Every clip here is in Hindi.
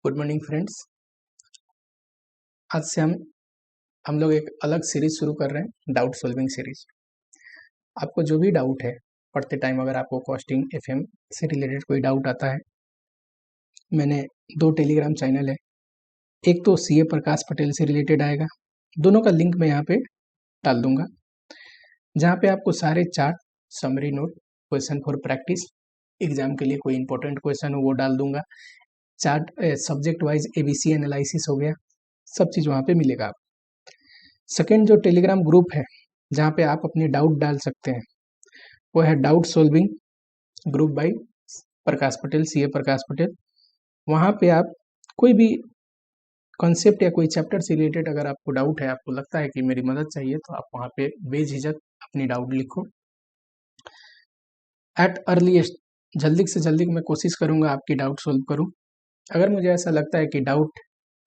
Good morning friends. आज से हम लोग एक अलग सीरीज शुरू कर रहे हैं, डाउट सॉल्विंग सीरीज। आपको जो भी डाउट है पढ़ते टाइम, अगर आपको कॉस्टिंग एफएम से रिलेटेड कोई डाउट आता है, मैंने 2 टेलीग्राम चैनल है। एक तो सीए प्रकाश पटेल से रिलेटेड आएगा, दोनों का लिंक मैं यहाँ पे डाल दूंगा, जहाँ पे आपको सारे chart, summary note, question for practice, exam के लिए कोई इंपॉर्टेंट क्वेश्चन हो वो डाल दूंगा। Chart subject wise ABC analysis हो गया, सब चीज़ वहाँ पे मिलेगा आप। सेकेंड जो टेलीग्राम ग्रुप है जहाँ पे आप अपने डाउट डाल सकते हैं, वो है doubt solving group by Prakash Patel, CA Prakash Patel. वहाँ पे आप कोई भी कॉन्सेप्ट या कोई चैप्टर से रिलेटेड अगर आपको डाउट है, आपको लगता है कि मेरी मदद चाहिए, तो आप वहाँ पे बेझिझक अपनी डाउट लिखो। एट अर्लीस्ट, जल्दी से जल्दी मैं कोशिश करूँगा आपकी डाउट सॉल्व करूँ। अगर मुझे ऐसा लगता है कि डाउट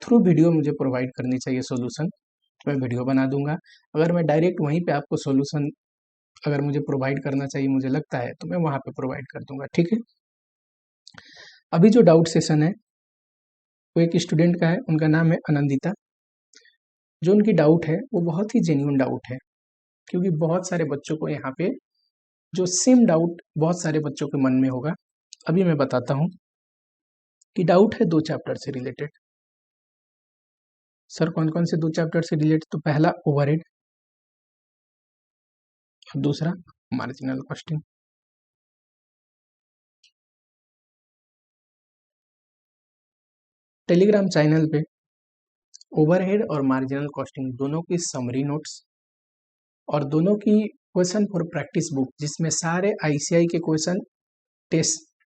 थ्रू वीडियो मुझे प्रोवाइड करनी चाहिए सोल्यूशन, मैं वीडियो बना दूंगा। अगर मैं डायरेक्ट वहीं पे आपको सॉल्यूशन अगर मुझे प्रोवाइड करना चाहिए, मुझे लगता है, तो मैं वहाँ पे प्रोवाइड कर दूंगा, ठीक है। अभी जो डाउट सेशन है वो एक स्टूडेंट का है, उनका नाम है आनंदिता। जो उनकी डाउट है वो बहुत ही जेन्युइन डाउट है, क्योंकि बहुत सारे बच्चों को यहाँ पे जो सेम डाउट बहुत सारे बच्चों के मन में होगा। अभी मैं बताता हूँ कि डाउट है 2 चैप्टर से रिलेटेड। सर कौन कौन से 2 चैप्टर से रिलेटेड? तो पहला ओवरहेड और दूसरा मार्जिनल कॉस्टिंग। टेलीग्राम चैनल पे ओवरहेड और मार्जिनल कॉस्टिंग दोनों की समरी नोट्स और दोनों की क्वेश्चन फॉर प्रैक्टिस बुक, जिसमें सारे आईसीआई के क्वेश्चन,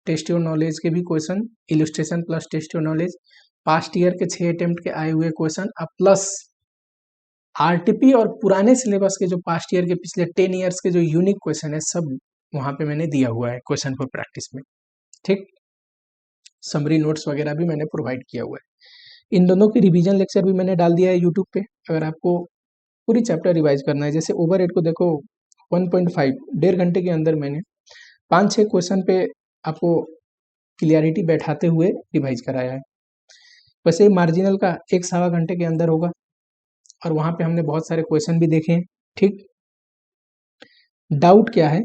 टेस्ट योर नॉलेज के भी question, illustration plus test your knowledge, past year के 6 अटेम्प्ट के आए हुए क्वेश्चन, प्लस आरटीपी और पुराने सिलेबस के जो पास्ट ईयर के पिछले 10 ईयर्स के जो यूनिक क्वेश्चन है, सब वहाँ पे मैंने दिया हुआ है क्वेश्चन फॉर प्रैक्टिस में, ठीक। समरी नोट्स वगैरह भी मैंने प्रोवाइड किया हुआ है। इन दोनों की रिवीजन लेक्चर भी मैंने डाल दिया है यूट्यूब पे। अगर आपको पूरी चैप्टर रिवाइज करना है, जैसे ओवरहेड को देखो 1.5 डेढ़ घंटे के अंदर मैंने 5-6 क्वेश्चन पे आपको क्लियरिटी बैठाते हुए रिवाइज कराया है। वैसे ही मार्जिनल का 1-1.25 घंटे के अंदर होगा, और वहाँ पे हमने बहुत सारे क्वेश्चन भी देखे हैं, ठीक। डाउट क्या है?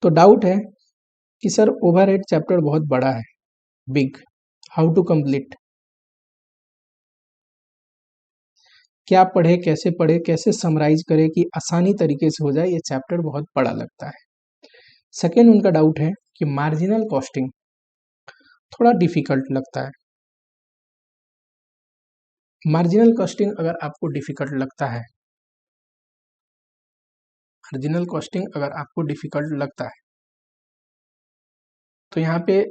तो डाउट है कि सर ओवरहेड चैप्टर बहुत बड़ा है, बिग, हाउ टू कंप्लीट, क्या पढ़े, कैसे समराइज करे कि आसानी तरीके से हो जाए, ये चैप्टर बहुत बड़ा लगता है। सेकेंड उनका डाउट है कि मार्जिनल कॉस्टिंग थोड़ा डिफिकल्ट लगता है। मार्जिनल कॉस्टिंग अगर आपको डिफिकल्ट लगता है, मार्जिनल कॉस्टिंग अगर आपको डिफिकल्ट लगता है, तो यहाँ पे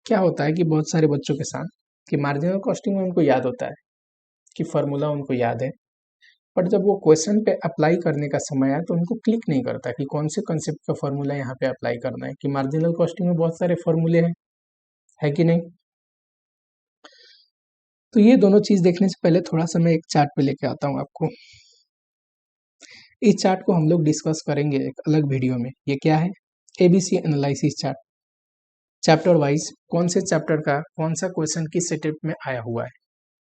क्या होता है कि बहुत सारे बच्चों के साथ कि मार्जिनल कॉस्टिंग में उनको याद होता है कि फॉर्मूला उनको याद है, बट जब वो क्वेश्चन पे अप्लाई करने का समय आया तो उनको क्लिक नहीं करता कि कौन से कंसेप्ट का फॉर्मूला यहाँ पे अप्लाई करना है, कि मार्जिनल कॉस्टिंग में बहुत सारे फॉर्मूले हैं, है कि नहीं। तो ये दोनों चीज देखने से पहले थोड़ा सा मैं एक चार्ट पे लेके आता हूँ आपको। इस चार्ट को हम लोग डिस्कस करेंगे एक अलग वीडियो में। ये क्या है? ABC analysis chart, chapter wise कौन से चैप्टर का कौन सा क्वेश्चन किस अटेम्प्ट में आया हुआ है,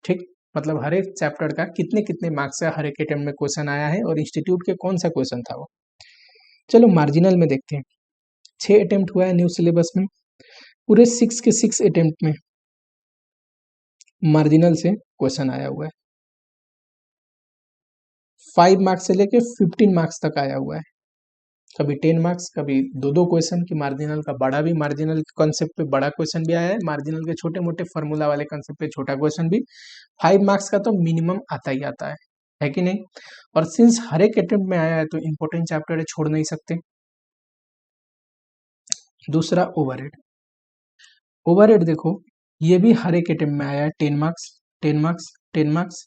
ठीक। मतलब हर एक चैप्टर का कितने कितने मार्क्स का हर एक अटेम्प्ट में क्वेश्चन आया है, और इंस्टीट्यूट के कौन सा क्वेश्चन था वो। चलो मार्जिनल में देखते हैं। 6 अटेम्प्ट हुआ है न्यू सिलेबस में, पूरे 6 के 6 अटेम्प्ट में मार्जिनल से क्वेश्चन आया हुआ है। 5 मार्क्स से लेके 15 मार्क्स तक आया हुआ है, कभी 10 मार्क्स, कभी 2-2 क्वेश्चन की मार्जिनल का बड़ा भी, मार्जिनल कॉन्सेप्ट पे बड़ा क्वेश्चन भी आया है, मार्जिनल के छोटे मोटे फॉर्मूला वाले कॉन्सेप्ट पे छोटा क्वेश्चन भी। 5 मार्क्स का तो मिनिमम आता ही आता है कि नहीं। और सिंस हर एक अटेम्प्ट में आया है तो इंपॉर्टेंट चैप्टर है, छोड़ नहीं सकते। दूसरा ओवरहेड, ओवरहेड देखो ये भी हर एक अटेम्प्ट में आया है, 10 marks 10 marks 10 marks,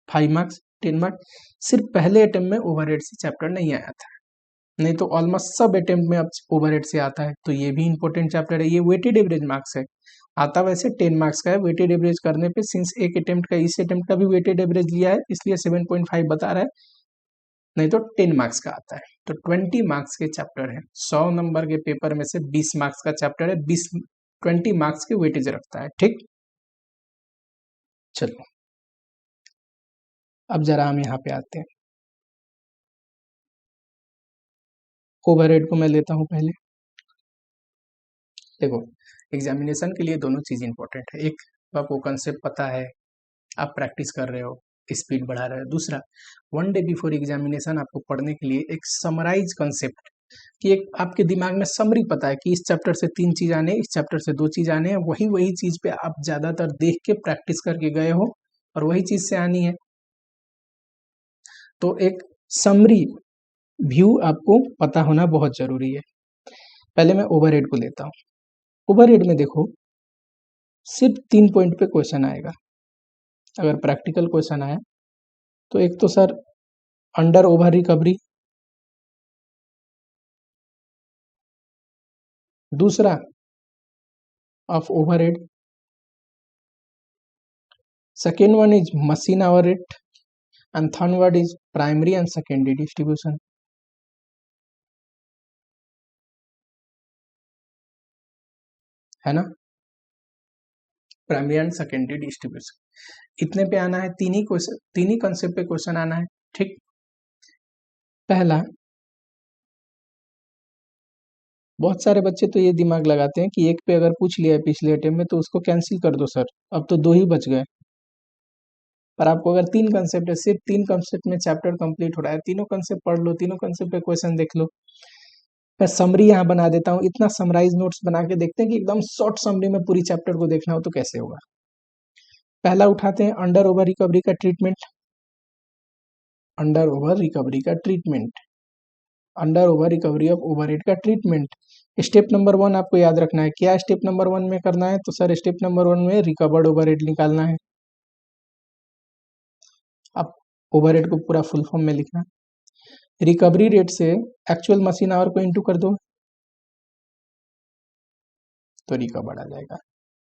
5 marks 10 marks. सिर्फ पहले अटेम्प्ट में ओवरहेड से चैप्टर नहीं आया था, नहीं तो ऑलमोस्ट सब अटेम्प्ट में अब ओवरहेड से आता है। तो ये भी इंपॉर्टेंट चैप्टर है। ये वेटेड एवरेज मार्क्स है, आता वैसे 10 मार्क्स का है, वेटेड एवरेज करने पे सिंस एक अटेम्प्ट का, इस अटेम्प्ट का भी वेटेड एवरेज लिया है, इसलिए 7.5 बता रहा है, नहीं तो 10 मार्क्स का आता है। तो 20 मार्क्स के चैप्टर है, 100 नंबर के पेपर में से 20 मार्क्स का चैप्टर है, 20 20 मार्क्स के वेटेज रखता है। ठीक, चलो अब जरा हम यहाँ पे आते हैं। ओवरहेड को मैं लेता हूँ पहले। देखो, एग्जामिनेशन के लिए दोनों चीज़ इंपॉर्टेंट है। एक, तो आपको कंसेप्ट पता है, आप प्रैक्टिस कर रहे हो, स्पीड बढ़ा रहे हो। दूसरा, 1 डे बिफोर एग्जामिनेशन आपको पढ़ने के लिए एक समराइज कंसेप्ट, कि एक आपके दिमाग में समरी पता है कि इस चैप्टर से 3 चीज़ आने, इस चैप्टर से 2 चीज़ आने हैं, वही वही चीज़ पे आप ज़्यादातर देख के प्रैक्टिस करके गए हो और वही चीज़ से आनी है। तो एक समरी व्यू आपको पता होना बहुत ज़रूरी है। पहले मैं ओवरहेड को लेता हूँ। ओवरहेड में देखो, सिर्फ 3 पॉइंट पे क्वेश्चन आएगा। अगर प्रैक्टिकल क्वेश्चन आया तो एक तो सर अंडर ओवर रिकवरी, दूसरा of overhead, second one is machine overhead, and third one is primary and secondary distribution. है ना, प्राइमरी एंड सेकेंडरी डिस्ट्रीब्यूशन, इतने पे आना है। तीन ही कंसेप्ट पे क्वेश्चन आना है। ठीक, पहला, बहुत सारे बच्चे तो ये दिमाग लगाते हैं कि एक पे अगर पूछ लिया है पिछले अटेम्प्ट में तो उसको कैंसिल कर दो सर, अब तो 2 ही बच गए। पर आपको अगर 3 कंसेप्ट है, सिर्फ 3 कंसेप्ट में चैप्टर कंप्लीट हो रहा है, तीनों कंसेप्ट पढ़ लो, तीनों कंसेप्ट पे क्वेश्चन देख लो। मैं समरी यहाँ बना देता हूँ, इतना समराइज नोट्स बना के देखते हैं कि एकदम शॉर्ट समरी में पूरी चैप्टर को देखना हो तो कैसे होगा। पहला उठाते हैं अंडर ओवर रिकवरी का ट्रीटमेंट। अंडर ओवर रिकवरी का treatment, under over recovery of overhead का ट्रीटमेंट। स्टेप नंबर 1 आपको याद रखना है। क्या स्टेप नंबर 1 में करना है? तो सर स्टेप नंबर 1 में रिकवर्ड ओवरहेड निकालना है। अब ओवरहेड को पूरा फुल फॉर्म में लिखना, रिकवरी रेट से एक्चुअल मशीन आवर को इंटू कर दो तो रिकवर्ड आ जाएगा।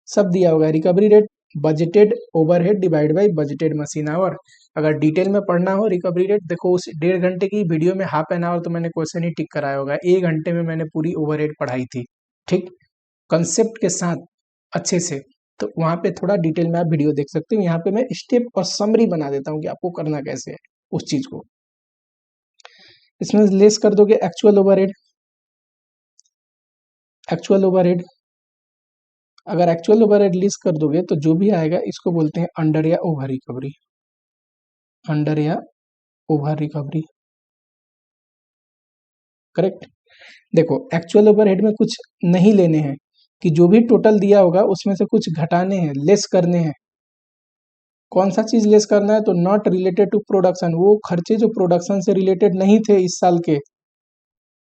सब दिया होगा, recovery rate budgeted overhead divide by budgeted machine our. अगर डिटेल में पढ़ना हो रिकवरी रेट, देखो उस 1.5 घंटे की वीडियो में हाफ एन आवर तो मैंने क्वेश्चन ही टिक कराया होगा, 1 घंटे में मैंने पूरी ओवरहेड पढ़ाई थी। ठीक, कंसेप्ट के साथ अच्छे से, तो वहाँ पे थोड़ा डिटेल में आप वीडियो देख सकते हो। यहाँ पे मैं स्टेप और समरी बना देता हूँ कि आपको करना कैसे है उस चीज को। इसमें लेस कर दोगे एक्चुअल ओवरहेड, एक्चुअल ओवरहेड, अगर एक्चुअल ओवरहेड लेस कर दोगे तो जो भी आएगा इसको बोलते हैं अंडर या ओवर रिकवरी, अंडर या ओवर रिकवरी। करेक्ट। देखो एक्चुअल ओवरहेड में कुछ नहीं लेने हैं, कि जो भी टोटल दिया होगा उसमें से कुछ घटाने हैं, लेस करने हैं। कौन सा चीज लेस करना है? तो नॉट रिलेटेड टू प्रोडक्शन, वो खर्चे जो प्रोडक्शन से रिलेटेड नहीं थे इस साल के।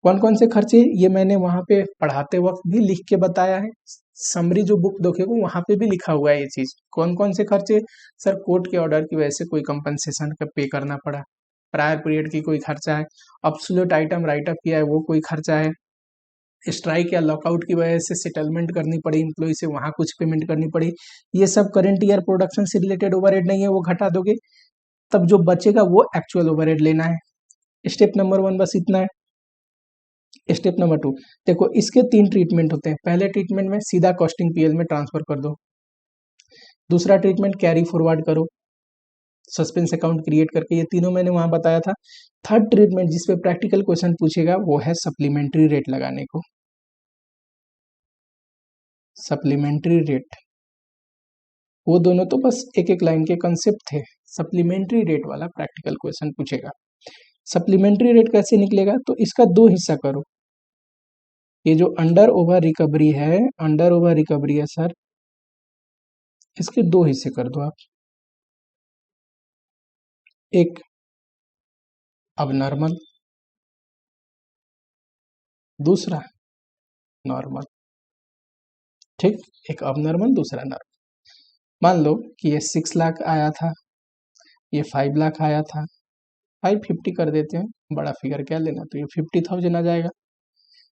कौन कौन से खर्चे, ये मैंने वहां पे पढ़ाते वक्त भी लिख के बताया है। समरी जो बुक देखोगे वहां पे भी लिखा हुआ है ये चीज। कौन कौन से खर्चे? सर कोर्ट के ऑर्डर की वजह से कोई कंपनसेशन का पे करना पड़ा, प्रायर पीरियड की कोई खर्चा है, अब्सोल्यूट आइटम राइट अप किया है वो कोई खर्चा है, स्ट्राइक या लॉकआउट की वजह से सेटलमेंट करनी पड़ी इम्प्लॉय से, वहां कुछ पेमेंट करनी पड़ी। ये सब करंट ईयर प्रोडक्शन से रिलेटेड ओवरहेड नहीं है, वो घटा दोगे। तब जो बचेगा वो एक्चुअल ओवरहेड लेना है। स्टेप नंबर 1 बस इतना है। स्टेप नंबर 2, देखो इसके 3 ट्रीटमेंट होते हैं। पहले ट्रीटमेंट में सीधा कॉस्टिंग पीएल में ट्रांसफर कर दो, दूसरा ट्रीटमेंट कैरी फॉरवर्ड करो सस्पेंस अकाउंट क्रिएट करके, ये तीनों मैंने वहां बताया था। थर्ड ट्रीटमेंट जिसपे प्रैक्टिकल क्वेश्चन पूछेगा वो है सप्लीमेंट्री रेट लगाने को, सप्लीमेंट्री रेट। वो दोनों तो बस एक एक लाइन के कंसेप्ट थे, सप्लीमेंट्री रेट वाला प्रैक्टिकल क्वेश्चन पूछेगा। सप्लीमेंट्री रेट कैसे निकलेगा? तो इसका 2 हिस्सा करो। ये जो अंडर ओवर रिकवरी है, अंडर ओवर रिकवरी है सर, इसके 2 हिस्से कर दो आप। एक अब नॉर्मल, दूसरा नॉर्मल। ठीक, एक अब नॉर्मल दूसरा नॉर्मल। मान लो कि ये 6 लाख आया था, ये 5 लाख आया था, 550 कर देते हैं, बड़ा फिगर क्या लेना, तो ये 50,000 आ जाएगा।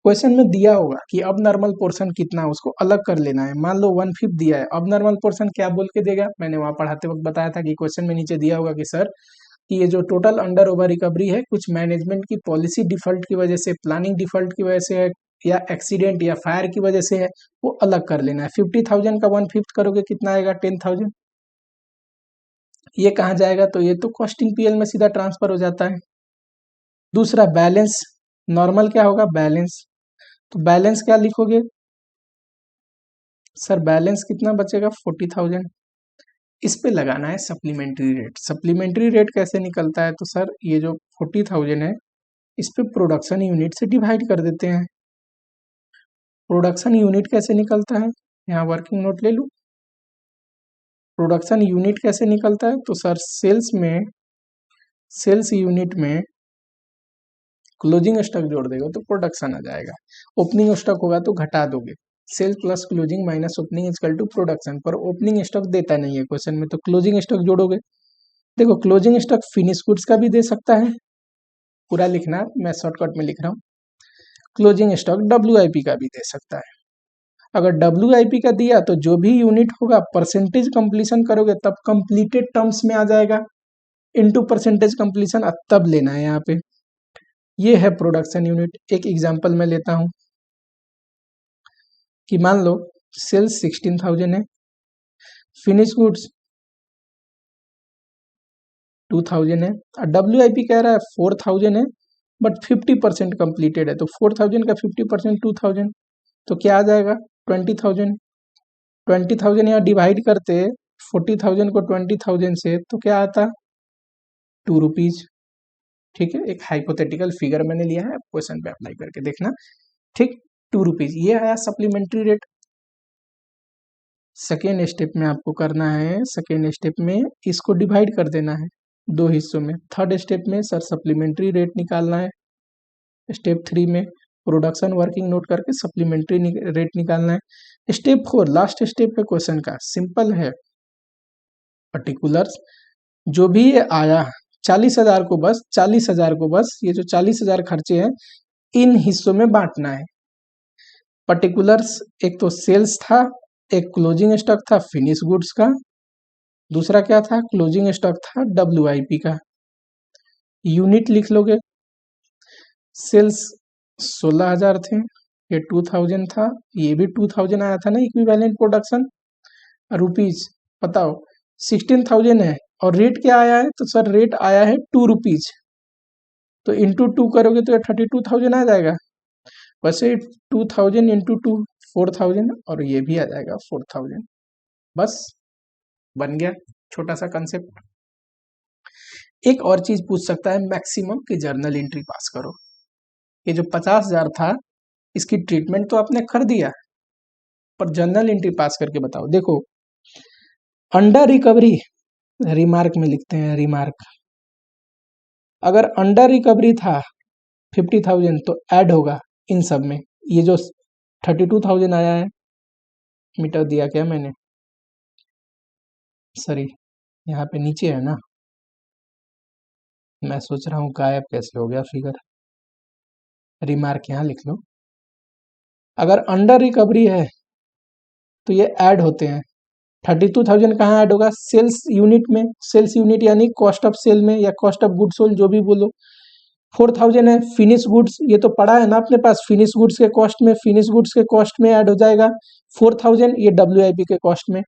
क्वेश्चन में दिया होगा कि अब नॉर्मल पोर्शन कितना है, उसको अलग कर लेना है। मान लो 1/5 दिया है, अब नॉर्मल पोर्शन क्या बोल के देगा? मैंने वहां पढ़ाते वक्त बताया था कि क्वेश्चन में नीचे दिया होगा कि सर कि ये जो टोटल अंडर ओवर रिकवरी है कुछ मैनेजमेंट की पॉलिसी डिफॉल्ट की वजह से, प्लानिंग डिफॉल्ट की वजह से है, या एक्सीडेंट या फायर की वजह से है वो अलग कर लेना है। 50,000 का 1/5 करोगे कितना आएगा? 10,000। ये कहाँ जाएगा? तो ये तो कॉस्टिंग पीएल में सीधा ट्रांसफर हो जाता है। दूसरा बैलेंस, नॉर्मल क्या होगा? बैलेंस। तो बैलेंस क्या लिखोगे सर? बैलेंस कितना बचेगा? 40,000। इस पे लगाना है सप्लीमेंट्री रेट। सप्लीमेंट्री रेट कैसे निकलता है? तो सर ये जो 40,000 है इस पे प्रोडक्शन यूनिट से डिवाइड कर देते हैं। प्रोडक्शन यूनिट कैसे निकलता है? यहाँ वर्किंग नोट ले लूँ। प्रोडक्शन यूनिट कैसे निकलता है? तो सर सेल्स यूनिट में क्लोजिंग स्टॉक जोड़ देगा तो प्रोडक्शन आ जाएगा। ओपनिंग स्टॉक होगा तो घटा दोगे। Sale plus closing minus opening equal to production. पर ओपनिंग स्टॉक देता नहीं है क्वेश्चन में, तो क्लोजिंग स्टॉक जोड़ोगे। देखो क्लोजिंग स्टॉक फिनिश गुड्स का भी दे सकता है, पूरा लिखना मैं शॉर्टकट में लिख रहा हूँ। क्लोजिंग स्टॉक WIP का भी दे सकता है। अगर WIP का दिया तो जो भी यूनिट होगा परसेंटेज कंप्लीशन करोगे तब कंप्लीटेड टर्म्स में आ जाएगा, इनटू परसेंटेज कंप्लीशन तब लेना है यहाँ पे। ये है प्रोडक्शन यूनिट। एक एग्जांपल मैं लेता हूं कि मान लो सेल्स 16,000 है, फिनिश गुड्स 2,000 है और WIP कह रहा है 4,000 है, बट 50% कंप्लीटेड है। तो 4,000 का 50% 2,000, तो क्या आ जाएगा? 20,000। 20,000 यहाँ डिवाइड करते 40,000 को 20,000 से तो क्या आता? 2 रुपीज। ठीक है, एक हाइपोथेटिकल फिगर मैंने लिया है, क्वेश्चन पे अप्लाई करके देखना। ठीक, 2 रुपीज ये आया सप्लीमेंट्री रेट। सेकेंड स्टेप में आपको करना है, सेकेंड स्टेप में इसको डिवाइड कर देना है 2 हिस्सों में। थर्ड स्टेप में सर सप्लीमेंट्री रेट निकालना है। स्टेप 3 में प्रोडक्शन वर्किंग नोट करके सप्लीमेंट्री रेट निकालना है। स्टेप 4 लास्ट स्टेप है क्वेश्चन का, सिंपल है। पर्टिकुलर्स जो भी ये आया 40,000 को बस 40,000 को बस ये जो 40,000 खर्चे हैं इन हिस्सों में बांटना है। पर्टिकुलर्स एक तो सेल्स था, एक क्लोजिंग स्टॉक था फिनिश गुड्स का, दूसरा क्या था? क्लोजिंग स्टॉक था WIP का। यूनिट लिख लोगे। सेल्स 16,000 थे, ये 2,000 था, ये भी 2,000 आया था ना इक्विवेलेंट प्रोडक्शन। रुपीज बताओ 16,000 है और रेट क्या आया है? तो सर रेट आया है 2 रुपीज, तो इंटू 2 करोगे तो ये 32,000 आ जाएगा। वैसे 2,000 इंटू 2 4,000 और ये भी आ जाएगा 4,000। बस बन गया छोटा सा कंसेप्ट। एक और चीज पूछ सकता है मैक्सिमम की जर्नल एंट्री पास करो। ये जो 50,000 था इसकी ट्रीटमेंट तो आपने कर दिया, पर जर्नल एंट्री पास करके बताओ। देखो अंडर रिकवरी रिमार्क में लिखते हैं, रिमार्क अगर अंडर रिकवरी था 50,000 तो ऐड होगा इन सब में। ये जो 32,000 आया है, मीटर दिया क्या मैंने? सॉरी यहाँ पे नीचे है ना, मैं सोच रहा हूँ गायब कैसे हो गया फिगर। रिमार्क यहाँ लिख लो। अगर अंडर रिकवरी है तो ये ऐड होते हैं। 32,000 कहाँ ऐड होगा? सेल्स यूनिट में। सेल्स यूनिट यानी कॉस्ट ऑफ सेल में या कॉस्ट ऑफ गुड्स सोल्ड जो भी बोलो। 4,000 है फिनिश गुड्स, ये तो पड़ा है ना अपने पास, फिनिश गुड्स के कॉस्ट में, फिनिश गुड्स के कॉस्ट में ऐड हो जाएगा 4,000, ये WIP के कॉस्ट में।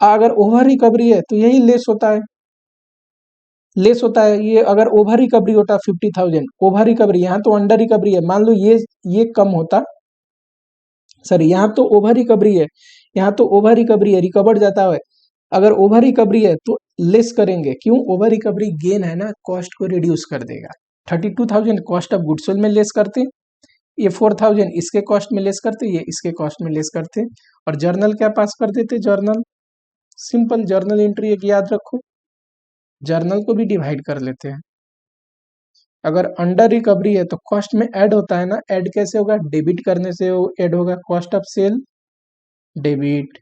अगर ओवर रिकवरी है तो यही लेस होता है, लेस होता है। ये अगर ओवर रिकवरी होता 50,000, ओवर रिकवरी, यहाँ तो अंडर रिकवरी है, मान लो ये कम होता, सर यहाँ तो ओवर रिकवरी है, यहाँ तो ओवर रिकवरी है, रिकवर्ड जाता है। अगर ओवर रिकवरी है तो लेस करेंगे, क्यों? ओवर रिकवरी गेन है ना, कॉस्ट को रिड्यूस कर देगा। 32,000 कॉस्ट ऑफ गुड्स सोल्ड में लेस करते, ये 4,000 इसके कॉस्ट में लेस करते, ये इसके कॉस्ट में लेस करते, और जर्नल क्या पास कर देते? जर्नल सिंपल जर्नल एंट्री एक याद रखो, जर्नल को भी डिवाइड कर लेते हैं। अगर अंडर रिकवरी है तो कॉस्ट में ऐड होता है ना, ऐड कैसे होगा? डेबिट करने से ऐड होगा। Cost of sale debit,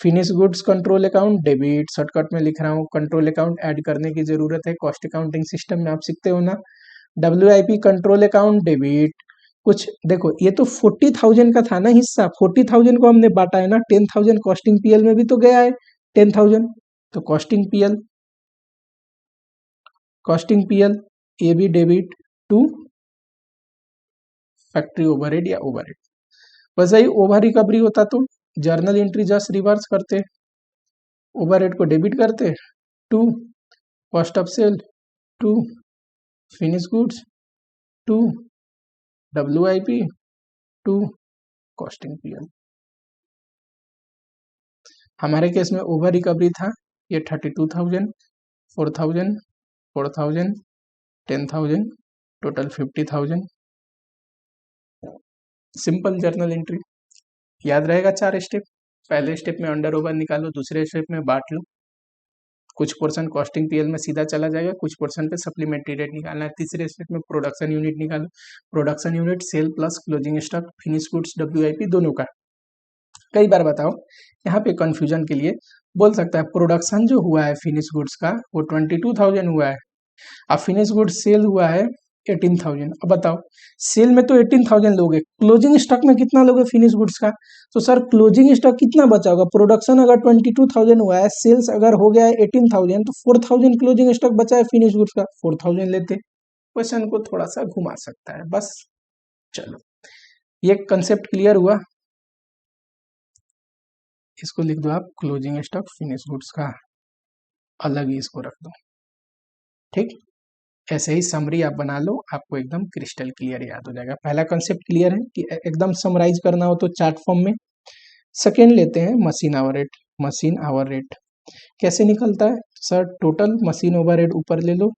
finish goods control account debit, shortcut में लिख रहा हूँ, कंट्रोल अकाउंट ऐड करने की जरूरत है, कॉस्ट अकाउंटिंग सिस्टम में आप सीखते हो ना। WIP control account debit. कुछ देखो ये तो 40,000 का था ना हिस्सा, 40,000 को हमने बांटा है ना, 10,000 कॉस्टिंग PL में भी तो गया है 10,000, तो कॉस्टिंग PL ये भी डेबिट टू फैक्ट्री ओवरहेड या ओवरहेड। वैसे ही ओवर रिकवरी होता तो जर्नल एंट्री जस्ट रिवर्स करते, ओवरहेड को डेबिट करते, to cost of sale, to finish goods, to WIP, to costing PL. हमारे केस में ओवर रिकवरी था ये 32,000, 4,000, 4,000, 10,000, टोटल 50,000। सिंपल जर्नल एंट्री, याद रहेगा 4 स्टेप। पहले स्टेप में अंडर ओवर निकालो, दूसरे स्टेप में बांट लो, कुछ पोर्शन कॉस्टिंग पीएल में सीधा चला जाएगा, कुछ पोर्शन पे सप्लीमेंट्री रेट निकालना है। तीसरे स्टेप में प्रोडक्शन यूनिट निकालो, production unit sale plus closing stock, finish goods, WIP दोनों का। कई बार बताओ यहाँ पे कंफ्यूजन के लिए बोल सकता है प्रोडक्शन जो हुआ है फिनिश गुड्स का वो 22,000 हुआ है, अब फिनिश गुड्स सेल हुआ है 18,000। अब बताओ सेल में तो 18,000 लोगे, क्लोजिंग स्टॉक में कितना लोगे फिनिश गुड्स का? तो सर क्लोजिंग स्टॉक कितना बचा होगा? प्रोडक्शन अगर 22,000 हुआ है, सेल्स अगर हो गया है 18,000, तो 4,000 क्लोजिंग स्टॉक बचा है फिनिश गुड्स का, 4,000 लेते। क्वेश्चन को थोड़ा सा घुमा सकता है बस। चलो ये कंसेप्ट क्लियर हुआ, इसको लिख दो आप क्लोजिंग स्टॉक फिनिश गुड्स का, अलग ही इसको रख दो, ठीक। ऐसे ही समरी आप बना लो, आपको एकदम क्रिस्टल क्लियर याद हो जाएगा। पहला कंसेप्ट क्लियर है कि एकदम समराइज करना हो तो चार्ट फॉर्म में। सेकेंड लेते हैं machine hour rate. Machine hour rate कैसे निकलता है sir? Total machine hour head ऊपर ले लो,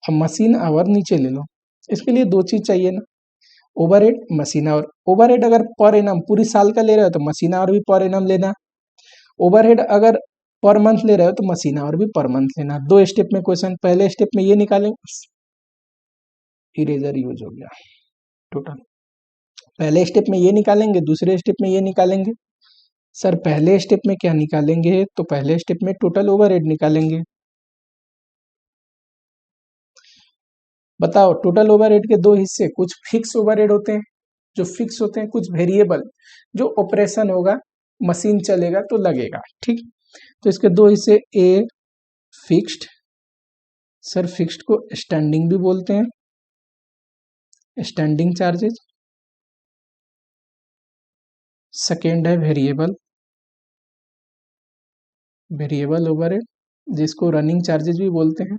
अब मशीन आवर नीचे ले लो। इसके लिए दो चीज चाहिए ना, ओवरहेड मशीन आवर। ओवरहेड अगर पर एनम पूरी साल का ले रहे हो तो मशीन आवर भी पर एनम लेना, ओवरहेड अगर पर मंथ ले रहे हो तो मशीन आवर भी पर मंथ लेना। दो स्टेप में क्वेश्चन, पहले स्टेप में ये निकालेंगे, इरेजर यूज हो गया टोटल। पहले स्टेप में ये निकालेंगे, दूसरे स्टेप में ये निकालेंगे। सर पहले स्टेप में क्या निकालेंगे? तो पहले स्टेप में टोटल ओवरहेड निकालेंगे। बताओ टोटल ओवरहेड के दो हिस्से, कुछ फिक्स ओवरहेड होते हैं जो फिक्स होते हैं, कुछ वेरिएबल जो ऑपरेशन होगा, मशीन चलेगा तो लगेगा, ठीक। तो इसके दो हिस्से, ए फिक्स्ड, सर फिक्स्ड को स्टैंडिंग भी बोलते हैं, स्टैंडिंग चार्जेस। सेकेंड है वेरिएबल, वेरिएबल ओवरहेड जिसको रनिंग चार्जेस भी बोलते हैं।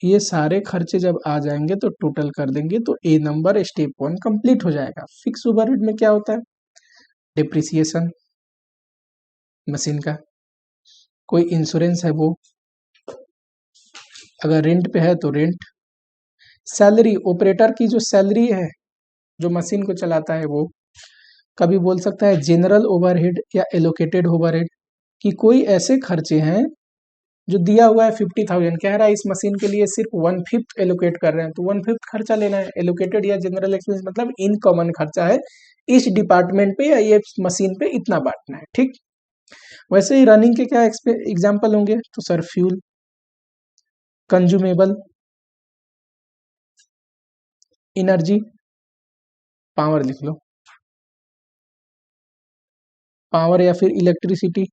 ये सारे खर्चे जब आ जाएंगे तो टोटल कर देंगे तो ए नंबर स्टेप 1 कंप्लीट हो जाएगा। फिक्स ओवरहेड में क्या होता है? डिप्रिसिएशन मशीन का, कोई इंश्योरेंस है वो, अगर रेंट पे है तो रेंट, सैलरी ऑपरेटर की जो सैलरी है जो मशीन को चलाता है वो। कभी बोल सकता है जनरल ओवरहेड या एलोकेटेड ओवरहेड, कि कोई ऐसे खर्चे हैं जो दिया हुआ है 50,000, कह रहा है इस मशीन के लिए सिर्फ 1/5 एलोकेट कर रहे हैं तो 1/5 खर्चा लेना है। एलोकेटेड या जनरल एक्सपेंस मतलब इन कॉमन खर्चा है, इस डिपार्टमेंट पे या ये मशीन पे इतना बांटना है, ठीक। वैसे ही रनिंग के क्या एग्जाम्पल होंगे? तो sir fuel, consumable, energy, power लिख लो, पावर या फिर इलेक्ट्रिसिटी।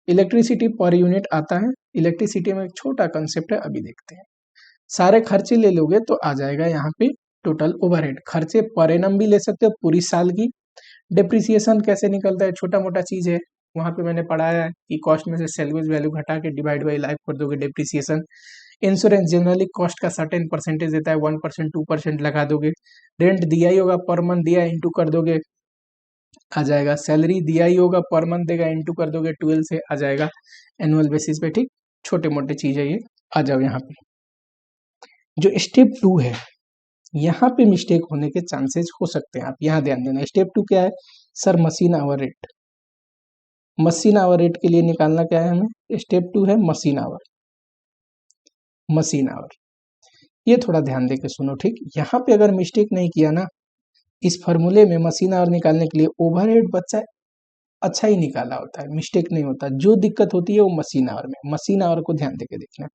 इलेक्ट्रिसिटी पर यूनिट आता है। इलेक्ट्रिसिटी में एक छोटा कंसेप्ट है, अभी देखते हैं। सारे खर्चे ले लोगे तो आ जाएगा यहाँ पे टोटल ओवरहेड। खर्चे पर एनम भी ले सकते हो पूरी साल की। डिप्रिसिएशन कैसे निकलता है? छोटा मोटा चीज है, वहां पे मैंने पढ़ाया है कि कॉस्ट में से सेल्वेज वैल्यू घटा के डिवाइड बाई लाइफ कर दोगे डिप्रिसिएशन। इंश्योरेंस जनरली कॉस्ट का सर्टेन परसेंटेज देता है, 1% 2% लगा दोगे। रेंट दिया ही होगा, पर मंथ दिया, इंटू कर दोगे, आ जाएगा। सैलरी दिया ही होगा, पर मंथ देगा, इंटू कर दोगे 12 से, आ जाएगा एनुअल बेसिस पे, ठीक। छोटे मोटे चीज है ये। आ जाओ यहाँ पे जो स्टेप 2 है, यहाँ पे मिस्टेक होने के चांसेस हो सकते हैं, आप यहाँ ध्यान देना। स्टेप 2 क्या है sir? Machine hour rate. Machine hour rate के लिए निकालना क्या है हमें? स्टेप 2 है मशीन आवर, मशीन आवर। ये थोड़ा ध्यान दे के सुनो, ठीक। यहाँ पे अगर मिस्टेक नहीं किया ना, इस फॉर्मूले में मशीन आवर निकालने के लिए ओवरहेड बच्चा अच्छा ही निकाला होता है, मिस्टेक नहीं होता। जो दिक्कत होती है वो मशीन आवर में। मशीन आवर को ध्यान देके देखना।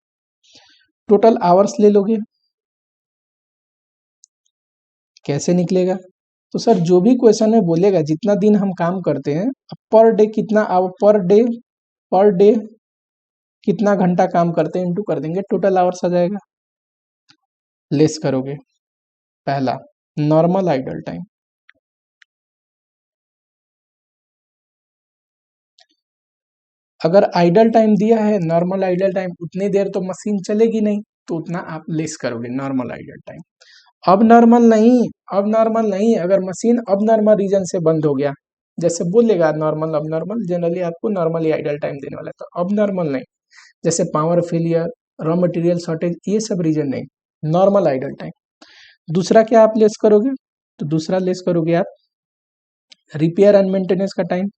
टोटल आवर्स ले लोगे, कैसे निकलेगा? तो सर जो भी क्वेश्चन में बोलेगा जितना दिन हम काम करते हैं, पर डे कितना आवर, पर डे कितना घंटा काम करते हैं इंटू कर देंगे, टोटल आवर्स आ जाएगा। लेस करोगे, पहला नॉर्मल आइडल टाइम, अगर आइडल टाइम दिया है नॉर्मल आइडल टाइम, उतनी देर तो मशीन चलेगी नहीं, तो उतना आप लेस करोगे नॉर्मल आइडल टाइम। अब नॉर्मल नहीं, अब नॉर्मल नहीं, अगर मशीन अब नॉर्मल रीजन से बंद हो गया, जैसे बोलेगा नॉर्मल अब नॉर्मल, जनरली आपको नॉर्मल आइडल टाइम देने वाला है, तो अब नॉर्मल नहीं, जैसे power failure, raw material shortage, ये सब रीजन नहीं, नॉर्मल आइडल टाइम। दूसरा क्या आप लेस करोगे, तो दूसरा लेस करोगे आप रिपेयर एंड मेंटेनेंस का टाइम,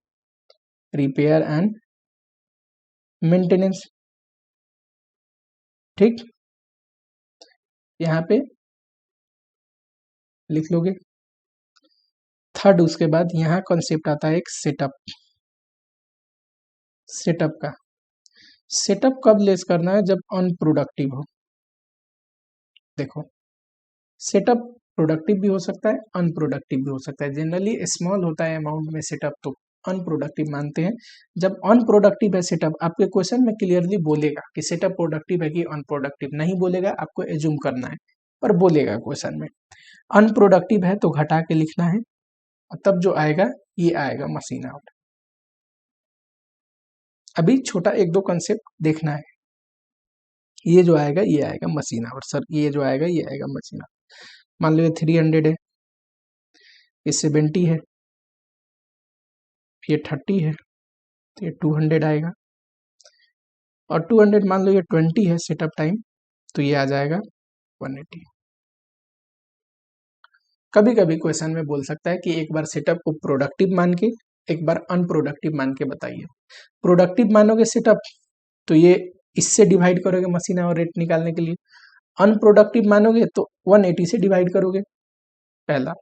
रिपेयर एंड मेंटेनेंस, ठीक, यहाँ पे लिख लोगे। थर्ड, उसके बाद यहाँ कॉन्सेप्ट आता है एक सेटअप, सेटअप का। सेटअप कब लेस करना है, जब अनप्रोडक्टिव हो। देखो, सेटअप प्रोडक्टिव भी हो सकता है, अनप्रोडक्टिव भी हो सकता है। जनरली स्मॉल होता है अमाउंट में सेटअप, तो अनप्रोडक्टिव मानते हैं। जब अनप्रोडक्टिव है सेटअप, आपके क्वेश्चन में क्लियरली बोलेगा कि सेटअप प्रोडक्टिव है कि अनप्रोडक्टिव, नहीं बोलेगा, आपको एज्यूम करना है, पर बोलेगा क्वेश्चन में। अनप्रोडक्टिव है तो घटा के लिखना है, तब जो आएगा ये आएगा मशीन आवर। अभी छोटा एक दो कंसेप्ट देखना है, ये जो आएगा ये आएगा मशीन आवर सर, ये जो आएगा ये आएगा मशीन आवर। मान लो ये 300 है, ये 70 है, ये 30 है, तो ये 200 आएगा, और 200 मान लो ये 20 है सेटअप टाइम, तो ये आ जाएगा 180। कभी कभी क्वेश्चन में बोल सकता है कि एक बार सेटअप को प्रोडक्टिव मान के, एक बार अनप्रोडक्टिव मान के बताइए। प्रोडक्टिव मानोगे सेटअप, तो ये इससे डिवाइड करोगे मशीन आवर रेट निकालने के लिए। अनप्रोडक्टिव मानोगे तो 180 से डिवाइड करोगे। पहला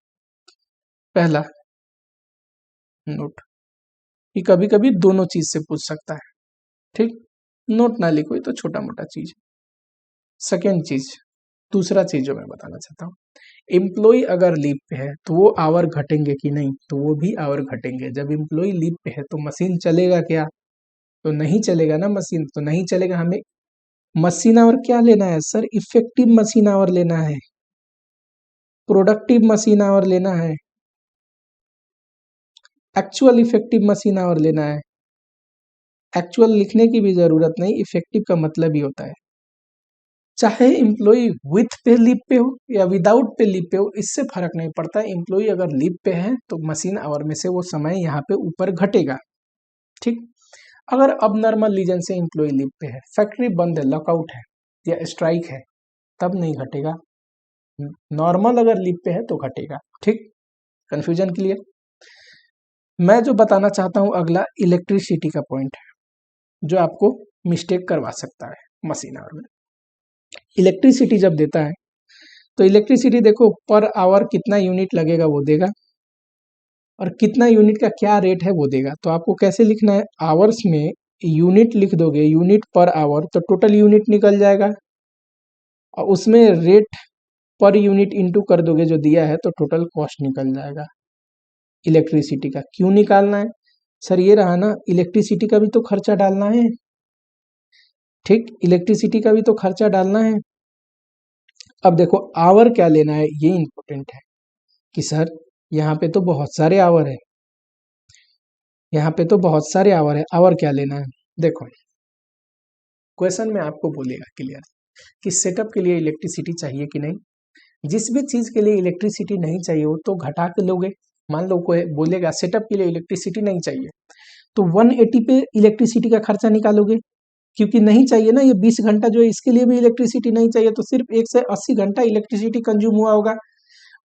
पहला नोट, ये कभी कभी दोनों चीज से पूछ सकता है, ठीक, नोट ना लिखो, ये तो छोटा मोटा चीज। सेकेंड चीज, दूसरा चीज जो मैं बताना चाहता हूँ, एम्प्लॉय अगर लीव पे है तो वो आवर घटेंगे कि नहीं, तो वो भी आवर घटेंगे। जब एम्प्लॉय लीव पे है तो मशीन चलेगा क्या, तो नहीं चलेगा ना, मशीन तो नहीं चलेगा। हमें मशीन आवर क्या लेना है सर, इफेक्टिव मशीन आवर लेना है, प्रोडक्टिव मशीन आवर लेना है, एक्चुअल इफेक्टिव मशीन आवर लेना है। एक्चुअल लिखने की भी जरूरत नहीं, इफेक्टिव का मतलब ही होता है। चाहे एम्प्लॉय विथ पे लीव पे हो या विदाउट पे लीव पे हो, इससे फर्क नहीं पड़ता। एम्प्लॉय अगर लीव पे है तो मशीन आवर में से वो समय यहाँ पे ऊपर घटेगा, ठीक। अगर अब नॉर्मल रीजन से एम्प्लॉय लीव पे है, फैक्ट्री बंद है, लॉकआउट है या स्ट्राइक है, तब नहीं घटेगा। नॉर्मल अगर लीव पे है तो घटेगा, ठीक। Confusion clear. मैं जो बताना चाहता हूँ अगला, इलेक्ट्रिसिटी का पॉइंट है जो आपको मिस्टेक करवा सकता है मशीन आवर में। इलेक्ट्रिसिटी जब देता है तो इलेक्ट्रिसिटी देखो, पर आवर कितना यूनिट लगेगा वो देगा, और कितना यूनिट का क्या रेट है वो देगा। तो आपको कैसे लिखना है, आवर्स में यूनिट लिख दोगे, यूनिट पर आवर, तो टोटल यूनिट निकल जाएगा, और उसमें रेट पर यूनिट इंटू कर दोगे जो दिया है, तो टोटल कॉस्ट निकल जाएगा इलेक्ट्रिसिटी का। क्यों निकालना है सर, ये रहा ना, इलेक्ट्रिसिटी का भी तो खर्चा डालना है, ठीक, इलेक्ट्रिसिटी का भी तो खर्चा डालना है। अब देखो आवर क्या लेना है, ये इंपॉर्टेंट है कि सर यहाँ पे तो बहुत सारे आवर है, यहाँ पे तो बहुत सारे आवर है, आवर क्या लेना है। देखो क्वेश्चन में आपको बोलेगा क्लियर कि सेटअप के लिए इलेक्ट्रिसिटी चाहिए कि नहीं। जिस भी चीज के लिए इलेक्ट्रिसिटी नहीं चाहिए हो तो घटा के लोगे। मान लो कोई बोलेगा सेटअप के लिए इलेक्ट्रिसिटी नहीं चाहिए, तो 180 पे इलेक्ट्रिसिटी का खर्चा निकालोगे, क्योंकि नहीं चाहिए ना, ये 20 घंटा जो है इसके लिए भी इलेक्ट्रिसिटी नहीं चाहिए, तो सिर्फ 1 से 80 घंटा इलेक्ट्रिसिटी कंज्यूम हुआ होगा।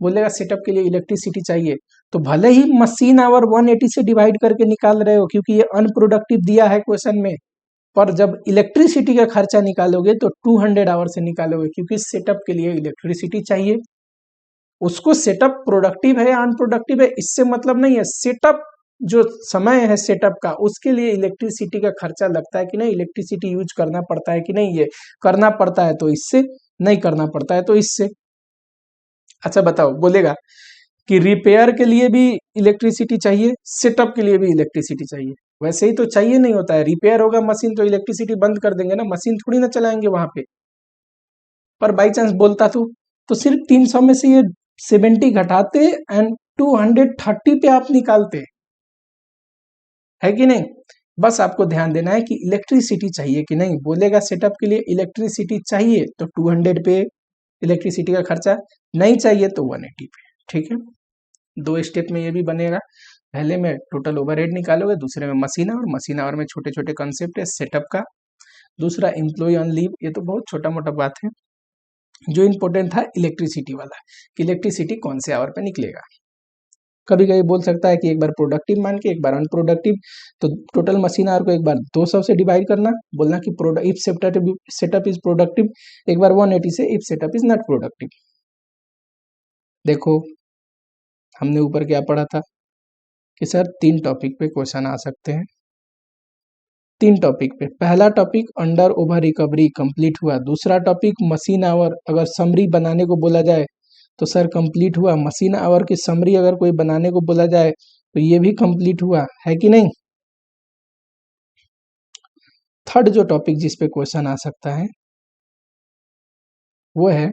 बोलेगा सेटअप के लिए इलेक्ट्रिसिटी चाहिए, तो भले ही मशीन आवर 180 से डिवाइड करके निकाल रहे हो क्योंकि ये अनप्रोडक्टिव दिया है क्वेश्चन में, पर जब इलेक्ट्रिसिटी का खर्चा निकालोगे तो 200 आवर से निकालोगे, क्योंकि सेटअप के लिए इलेक्ट्रिसिटी चाहिए। उसको सेटअप प्रोडक्टिव है या अनप्रोडक्टिव है इससे मतलब नहीं है, सेटअप जो समय है सेटअप का, उसके लिए इलेक्ट्रिसिटी का खर्चा लगता है कि नहीं, इलेक्ट्रिसिटी यूज करना पड़ता है कि नहीं, ये करना पड़ता है तो इससे, नहीं करना पड़ता है तो इससे। अच्छा बताओ, बोलेगा कि रिपेयर के लिए भी इलेक्ट्रिसिटी चाहिए, सेटअप के लिए भी इलेक्ट्रिसिटी चाहिए। वैसे ही तो चाहिए नहीं होता है, रिपेयर होगा मशीन तो इलेक्ट्रिसिटी बंद कर देंगे ना, मशीन थोड़ी ना चलाएंगे वहां पे। पर बाई चांस बोलता तो सिर्फ 300 में से ये 70 घटाते एंड 230 पे आप निकालते, है कि नहीं। बस आपको ध्यान देना है कि इलेक्ट्रिसिटी चाहिए कि नहीं, बोलेगा सेटअप के लिए इलेक्ट्रिसिटी चाहिए तो 200 पे इलेक्ट्रिसिटी का खर्चा, नहीं चाहिए तो 180 पे। ठीक है, 2 स्टेप में ये भी बनेगा। पहले में टोटल ओवरहेड निकालोगे, दूसरे में मशीन आवर, मशीन आवर में छोटे छोटे कंसेप्ट है सेटअप का, दूसरा एम्प्लॉय ऑन लीव, ये तो बहुत छोटा मोटा बात है। जो इंपॉर्टेंट था इलेक्ट्रिसिटी वाला, कि इलेक्ट्रिसिटी कौन से आवर पे निकलेगा। कभी कभी बोल सकता है कि एक बार प्रोडक्टिव मान के एक बार अनप्रोडक्टिव, तो टोटल मशीन आवर को एक बार 200 से डिवाइड करना, बोलना कि इफ सेटअप इज प्रोडक्टिव, एक बार 180 से if setup is not productive. देखो हमने ऊपर क्या पढ़ा था कि सर 3 टॉपिक पे क्वेश्चन आ सकते हैं। 3 टॉपिक पे, पहला topic under over recovery complete हुआ, दूसरा टॉपिक मशीन आवर अगर समरी बनाने को बोला जाए तो सर कंप्लीट हुआ, मशीन आवर की समरी अगर कोई बनाने को बोला जाए तो ये भी कंप्लीट हुआ, है कि नहीं। थर्ड जो टॉपिक जिस पे क्वेश्चन आ सकता है वो है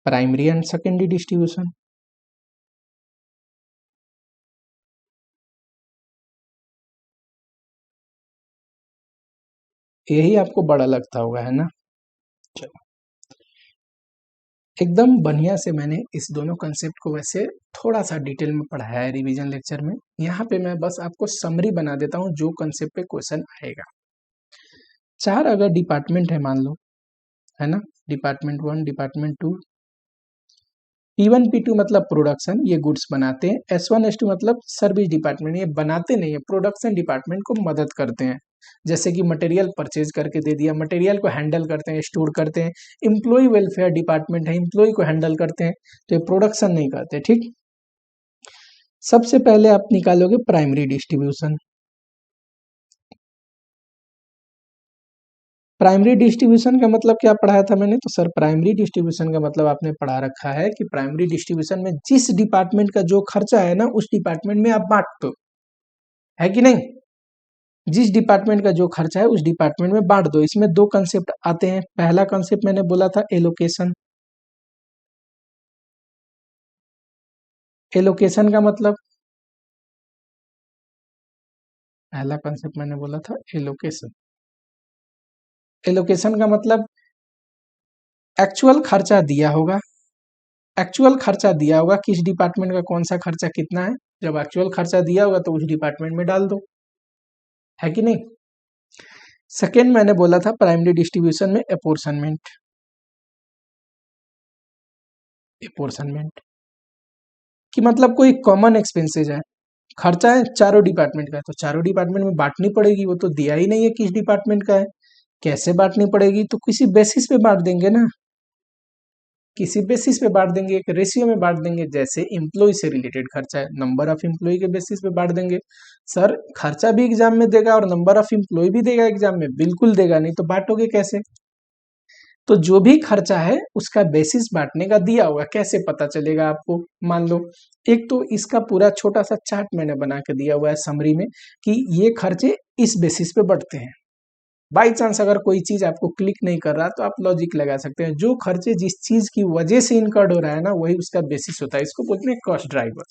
प्राइमरी एंड सेकेंडरी डिस्ट्रीब्यूशन। यही आपको बड़ा लगता होगा, है ना। चलो एकदम बढ़िया से मैंने इस दोनों कंसेप्ट को वैसे थोड़ा सा डिटेल में पढ़ाया है रिवीजन लेक्चर में। यहाँ पे मैं बस आपको समरी बना देता हूँ जो कंसेप्ट पे क्वेश्चन आएगा। 4 अगर डिपार्टमेंट है मान लो, है ना, डिपार्टमेंट 1, डिपार्टमेंट 2, P1 P2 मतलब प्रोडक्शन, ये गुड्स बनाते हैं। S1 S2 मतलब सर्विस डिपार्टमेंट, ये बनाते नहीं है, प्रोडक्शन डिपार्टमेंट को मदद करते हैं। जैसे कि मटेरियल परचेज करके दे दिया, मटेरियल को हैंडल करते हैं, स्टोर करते हैं। एम्प्लॉय वेलफेयर डिपार्टमेंट है, एम्प्लॉय को हैंडल करते हैं, तो ये प्रोडक्शन नहीं करते। ठीक, सबसे पहले आप निकालोगे प्राइमरी डिस्ट्रीब्यूशन। प्राइमरी डिस्ट्रीब्यूशन का मतलब क्या पढ़ाया था मैंने, तो सर प्राइमरी डिस्ट्रीब्यूशन का मतलब आपने पढ़ा रखा है कि प्राइमरी डिस्ट्रीब्यूशन में जिस डिपार्टमेंट का जो खर्चा है ना उस डिपार्टमेंट में आप बांट दो, है कि नहीं। जिस डिपार्टमेंट का जो खर्चा है उस डिपार्टमेंट में बांट दो। इसमें 2 कंसेप्ट आते हैं। पहला कंसेप्ट मैंने बोला था एलोकेशन। एलोकेशन का मतलब, पहला कंसेप्ट मैंने बोला था एलोकेशन। एलोकेशन का मतलब एक्चुअल खर्चा दिया होगा, एक्चुअल खर्चा दिया होगा किस डिपार्टमेंट का कौन सा खर्चा कितना है, जब एक्चुअल खर्चा दिया होगा तो उस डिपार्टमेंट में डाल दो, है कि नहीं। सेकेंड मैंने बोला था प्राइमरी डिस्ट्रीब्यूशन में अपोर्शनमेंट। अपोर्शनमेंट कि मतलब कोई कॉमन एक्सपेंसेज है, खर्चा है चारों डिपार्टमेंट का है, तो चारों डिपार्टमेंट में बांटनी पड़ेगी। वो तो दिया ही नहीं है किस डिपार्टमेंट का है, कैसे बांटनी पड़ेगी, तो किसी बेसिस पे बांट देंगे ना, किसी बेसिस पे बांट देंगे, एक रेशियो में बांट देंगे। जैसे एम्प्लॉय से रिलेटेड खर्चा है, नंबर ऑफ एम्प्लॉय के बेसिस पे बांट देंगे। सर खर्चा भी एग्जाम में देगा और नंबर ऑफ एम्प्लॉय भी देगा एग्जाम में, बिल्कुल देगा, नहीं तो बांटोगे कैसे। तो जो भी खर्चा है उसका बेसिस बांटने का दिया होगा, कैसे पता चलेगा आपको। मान लो एक तो इसका पूरा छोटा सा चार्ट मैंने बना के दिया हुआ है समरी में कि ये खर्चे इस बेसिस पे बढ़ते हैं। बाई चांस अगर कोई चीज आपको क्लिक नहीं कर रहा तो आप लॉजिक लगा सकते हैं, जो खर्चे जिस चीज की वजह से इनकर्ड हो रहा है ना वही उसका बेसिस होता है, इसको बोलते हैं कॉस्ट ड्राइवर।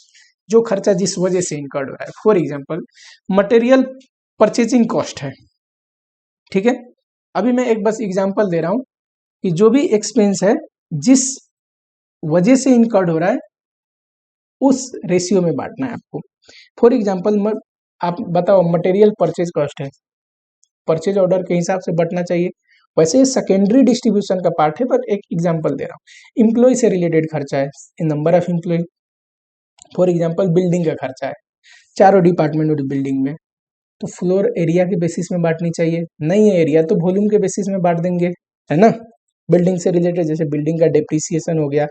जो खर्चा जिस वजह से इनकर्ड हो रहा है, for example material purchasing cost है, ठीक है। अभी मैं एक बस एग्जाम्पल दे रहा हूं कि जो भी एक्सपेंस है जिस वजह से इनकर्ड हो रहा है उस रेशियो में बांटना है आपको। फॉर एग्जाम्पल आप बताओ मटेरियल परचेज कॉस्ट है, परचेज ऑर्डर के हिसाब से बढ़ना चाहिए। वैसे सेकेंडरी डिस्ट्रीब्यूशन का पार्ट है, पर एक एग्जांपल दे रहा हूँ। एम्प्लॉय से रिलेटेड खर्चा है, number of employ. For example building का खर्चा है, चारों डिपार्टमेंट और बिल्डिंग में, तो फ्लोर एरिया के बेसिस में बांटनी चाहिए। नहीं है एरिया तो वॉल्यूम के बेसिस में बांट देंगे, है ना। बिल्डिंग से रिलेटेड जैसे बिल्डिंग का डेप्रिसिएशन हो गया,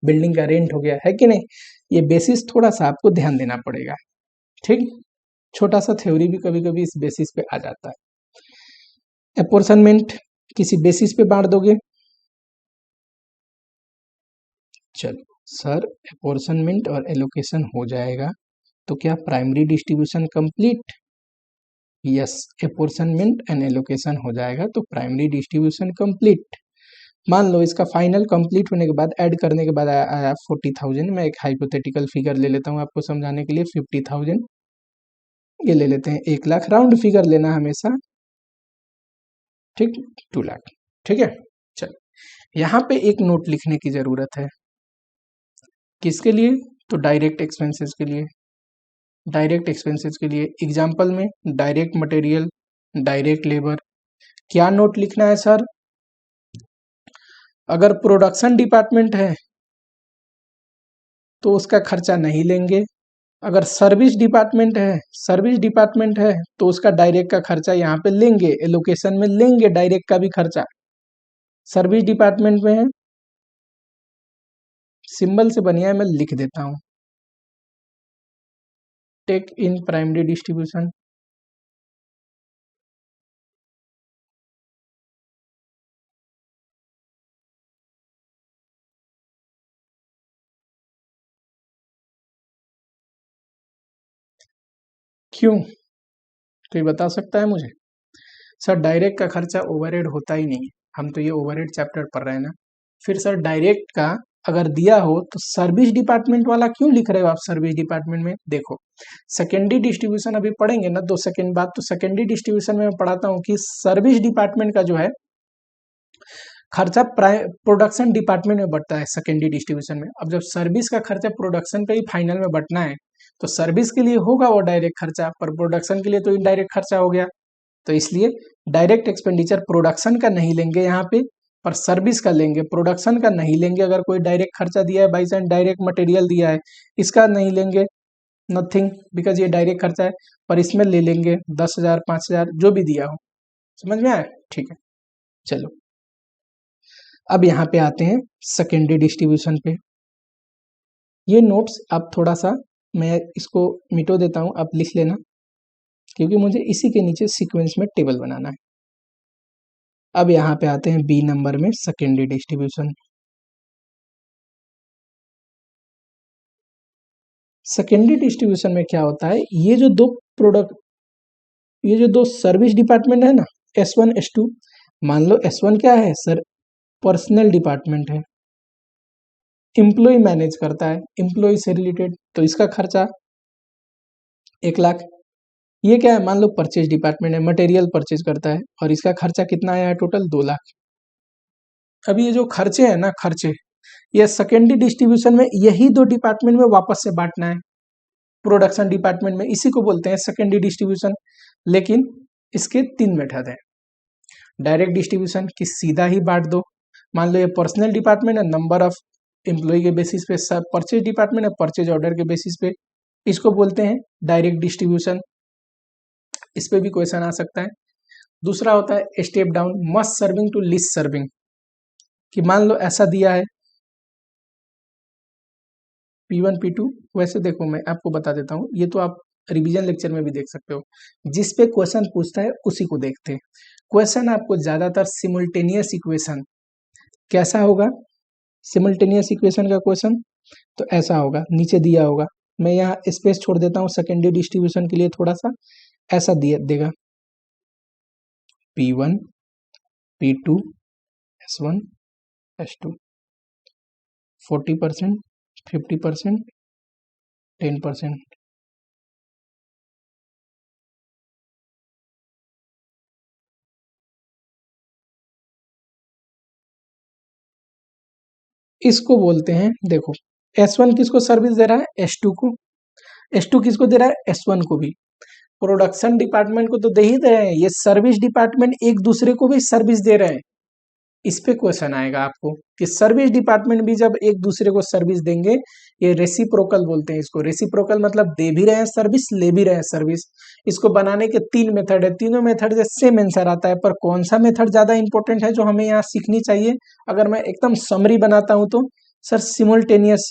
बिल्डिंग का रेंट हो गया, है कि नहीं। ये बेसिस थोड़ा सा आपको ध्यान देना पड़ेगा, ठीक। छोटा सा थ्योरी भी कभी कभी इस बेसिस पे आ जाता है। अपोर्शनमेंट किसी बेसिस पे बांट दोगे। चलो सर अपोर्शनमेंट और एलोकेशन हो जाएगा तो क्या primary distribution complete? Yes, apportionment and allocation हो जाएगा तो प्राइमरी डिस्ट्रीब्यूशन कंप्लीट। मान लो इसका फाइनल कंप्लीट होने के बाद ऐड करने के बाद आया 40,000। मैं एक हाइपोथेटिकल फिगर ले लेता हूँ आपको समझाने के लिए, 50,000 ये ले लेते हैं। 1,00,000 राउंड फिगर लेना हमेशा, ठीक, 2,00,000, ठीक है। चल, यहाँ पे एक नोट लिखने की जरूरत है, किसके लिए? तो डायरेक्ट एक्सपेंसेस के लिए। डायरेक्ट एक्सपेंसेस के लिए एग्जाम्पल में डायरेक्ट मटेरियल, डायरेक्ट लेबर। क्या नोट लिखना है सर? अगर प्रोडक्शन डिपार्टमेंट है तो उसका खर्चा नहीं लेंगे। अगर सर्विस डिपार्टमेंट है तो उसका डायरेक्ट का खर्चा यहाँ पे लेंगे, एलोकेशन में लेंगे डायरेक्ट का भी खर्चा। सर्विस डिपार्टमेंट में है, सिंबल से बनिया है, मैं लिख देता हूँ, टेक इन प्राइमरी डिस्ट्रीब्यूशन। क्यों, कोई बता सकता है मुझे? सर डायरेक्ट का खर्चा ओवरहेड होता ही नहीं है, हम तो ये ओवरहेड चैप्टर पढ़ रहे हैं ना। फिर सर डायरेक्ट का अगर दिया हो तो सर्विस डिपार्टमेंट वाला क्यों लिख रहे हो आप? सर्विस डिपार्टमेंट में देखो, सेकेंडरी डिस्ट्रीब्यूशन अभी पढ़ेंगे ना 2 सेकेंड बाद, तो सेकेंडरी डिस्ट्रीब्यूशन में मैं पढ़ाता हूँ कि सर्विस डिपार्टमेंट का जो है खर्चा प्रोडक्शन डिपार्टमेंट में बढ़ता है सेकेंडरी डिस्ट्रीब्यूशन में। अब जब सर्विस का खर्चा प्रोडक्शन पे ही फाइनल में बटना है तो सर्विस के लिए होगा वो डायरेक्ट खर्चा, पर प्रोडक्शन के लिए तो इनडायरेक्ट खर्चा हो गया। तो इसलिए डायरेक्ट एक्सपेंडिचर प्रोडक्शन का नहीं लेंगे यहाँ पे, पर सर्विस का लेंगे, प्रोडक्शन का नहीं लेंगे। अगर कोई डायरेक्ट खर्चा दिया है, बाई चांस डायरेक्ट मटेरियल दिया है, इसका नहीं लेंगे, नथिंग, बिकॉज ये डायरेक्ट खर्चा है। पर इसमें ले लेंगे 10,000, 5,000 जो भी दिया हो। समझ में आया? ठीक है, चलो अब यहाँ पे आते हैं सेकेंडरी डिस्ट्रीब्यूशन पे। ये नोट्स आप थोड़ा सा, मैं इसको मिटो देता हूँ, आप लिख लेना, क्योंकि मुझे इसी के नीचे सीक्वेंस में टेबल बनाना है। अब यहाँ पे आते हैं बी नंबर में सेकेंडरी डिस्ट्रीब्यूशन। सेकेंडरी डिस्ट्रीब्यूशन में क्या होता है, ये जो दो सर्विस डिपार्टमेंट है ना, S1 S2, मान लो S1 क्या है सर? पर्सनल डिपार्टमेंट है, एम्प्लॉय मैनेज करता है, एम्प्लॉय से रिलेटेड, तो इसका खर्चा 1,00,000। ये क्या है? मान लो परचेज डिपार्टमेंट है, मटेरियल परचेज करता है, और इसका खर्चा कितना आया है? टोटल 2,00,000। अब ये जो खर्चे हैं ना, खर्चे, ये सेकेंडरी डिस्ट्रीब्यूशन में यही 2 डिपार्टमेंट में वापस से बांटना है, प्रोडक्शन डिपार्टमेंट में, इसी को बोलते हैं सेकेंडरी डिस्ट्रीब्यूशन। लेकिन इसके 3 मेथड है। डायरेक्ट डिस्ट्रीब्यूशन की सीधा ही बांट दो, मान लो ये पर्सनल डिपार्टमेंट है, नंबर ऑफ एम्प्लॉय के बेसिस पे, सब परचेज डिपार्टमेंट है, परचेज ऑर्डर के बेसिस पे, इसको बोलते हैं डायरेक्ट डिस्ट्रीब्यूशन। इस पे भी क्वेश्चन आ सकता है। दूसरा होता है step down, most serving to least serving, कि मान लो ऐसा दिया है P1 P2, वैसे देखो मैं आपको बता देता हूँ, ये तो आप रिवीजन लेक्चर में भी देख सकते हो, जिस पे क्वेश्चन पूछता है उसी को देखते हैं। क्वेश्चन आपको ज्यादातर सिमुल्टेनियस इक्वेशन, कैसा होगा सिमुल्टेनियस इक्वेशन का क्वेश्चन? तो ऐसा होगा, नीचे दिया होगा, मैं यहाँ स्पेस छोड़ देता हूँ सेकेंडरी डिस्ट्रीब्यूशन के लिए थोड़ा सा, ऐसा दिया देगा P1 P2 S1 S2, 40%, 50%, 10%। इसको बोलते हैं, देखो S1 किसको सर्विस दे रहा है? S2 को। S2 किसको दे रहा है? S1 को भी। प्रोडक्शन डिपार्टमेंट को तो दे ही दे रहे हैं, ये सर्विस डिपार्टमेंट एक दूसरे को भी सर्विस दे रहे हैं। इस पे क्वेश्चन आएगा आपको कि सर्विस डिपार्टमेंट भी जब एक दूसरे को सर्विस देंगे, ये रेसिप्रोकल बोलते हैं इसको। रेसिप्रोकल मतलब दे भी रहे हैं सर्विस, ले भी रहे हैं सर्विस। इसको बनाने के 3 मेथड है, तीनों मेथड से सेम आंसर आता है, पर कौन सा मेथड ज्यादा इंपॉर्टेंट है जो हमें यहाँ सीखनी चाहिए? अगर मैं एकदम समरी बनाता हूं तो sir simultaneous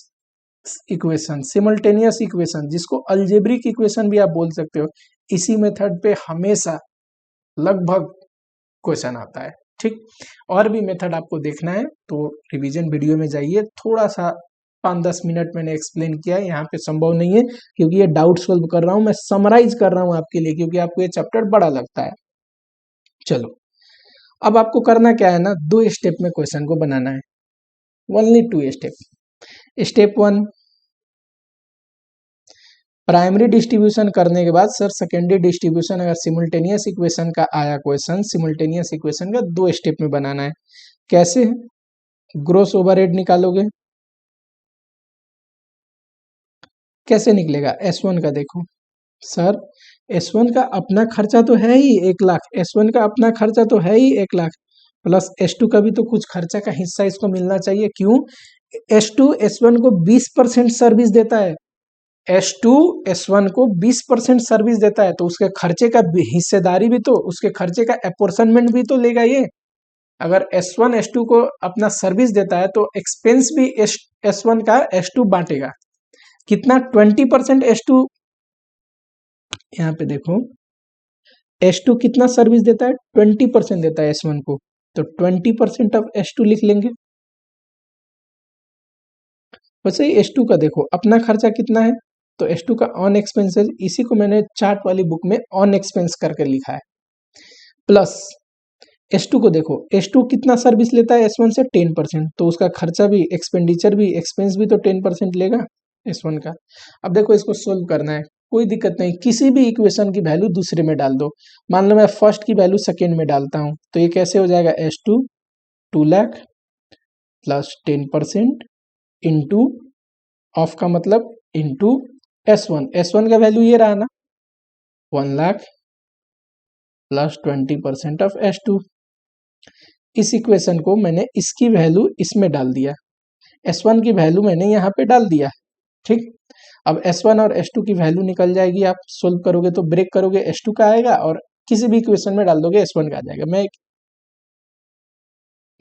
equation, simultaneous equation, जिसको अलजेब्रिक इक्वेशन भी आप बोल सकते हो, इसी मेथड पे हमेशा लगभग क्वेश्चन आता है। ठीक, और भी मेथड आपको देखना है तो रिवीजन वीडियो में जाइए, थोड़ा सा 5-10 मिनट मैंने एक्सप्लेन किया है, यहाँ पे संभव नहीं है क्योंकि ये डाउट सोल्व कर रहा हूँ, मैं समराइज कर रहा हूँ आपके लिए क्योंकि आपको ये चैप्टर बड़ा लगता है। चलो अब आपको करना क्या है ना, 2 स्टेप में क्वेश्चन को बनाना है, only 2 step. Step 1, primary distribution करने के बाद सर सेकेंडरी डिस्ट्रीब्यूशन अगर सिमुल्टेनियस इक्वेशन का आया क्वेश्चन, सिमुल्टेनियस इक्वेशन का 2 स्टेप में बनाना है। कैसे? ग्रोस ओवरहेड निकालोगे, कैसे निकलेगा? S1 का देखो सर, S1 का अपना खर्चा तो है ही 1 लाख, S1 का अपना खर्चा तो है ही 1 लाख, प्लस S2 का भी तो कुछ खर्चा का हिस्सा इसको मिलना चाहिए। क्यों? S2 S1 को 20% सर्विस देता है, S2 S1 को 20% सर्विस देता है, तो उसके खर्चे का हिस्सेदारी भी तो, उसके खर्चे का अपोर्शनमेंट भी तो लेगा ये। अगर S1 S2 को अपना सर्विस देता है तो एक्सपेंस भी S1 का S2 बांटेगा। कितना? 20% S2, यहाँ पे देखो S2 कितना सर्विस देता है? 20% देता है S1 को, तो 20% ऑफ S2 लिख लेंगे। वैसे ही S2 का देखो अपना खर्चा कितना है, तो S2 का ऑन एक्सपेंसेस, इसी को मैंने चार्ट वाली बुक में ऑन एक्सपेंस करके लिखा है। प्लस S2 को देखो, S2 कितना सर्विस लेता है S1 से? 10%, तो उसका खर्चा भी, एक्सपेंडिचर भी, एक्सपेंस भी तो 10% लेगा S1 का। अब देखो इसको सोल्व करना है, कोई दिक्कत नहीं, किसी भी इक्वेशन की वैल्यू दूसरे में डाल दो। मान लो मैं फर्स्ट की वैल्यू सेकेंड में डालता हूं, तो ये कैसे हो जाएगा? S2 2 lakh plus 10% into, of का मतलब इंटू S1, S1 का वैल्यू ये रहा ना 1 लाख प्लस 20% ऑफ S2। इस इक्वेशन को मैंने इसकी वैल्यू इसमें डाल दिया, S1 की वैल्यू मैंने यहाँ पे डाल दिया, ठीक। अब S1 और S2 की वैल्यू निकल जाएगी, आप सोल्व करोगे तो ब्रेक करोगे S2 का आएगा और किसी भी इक्वेशन में डाल दोगे S1 का आ जाएगा। मैं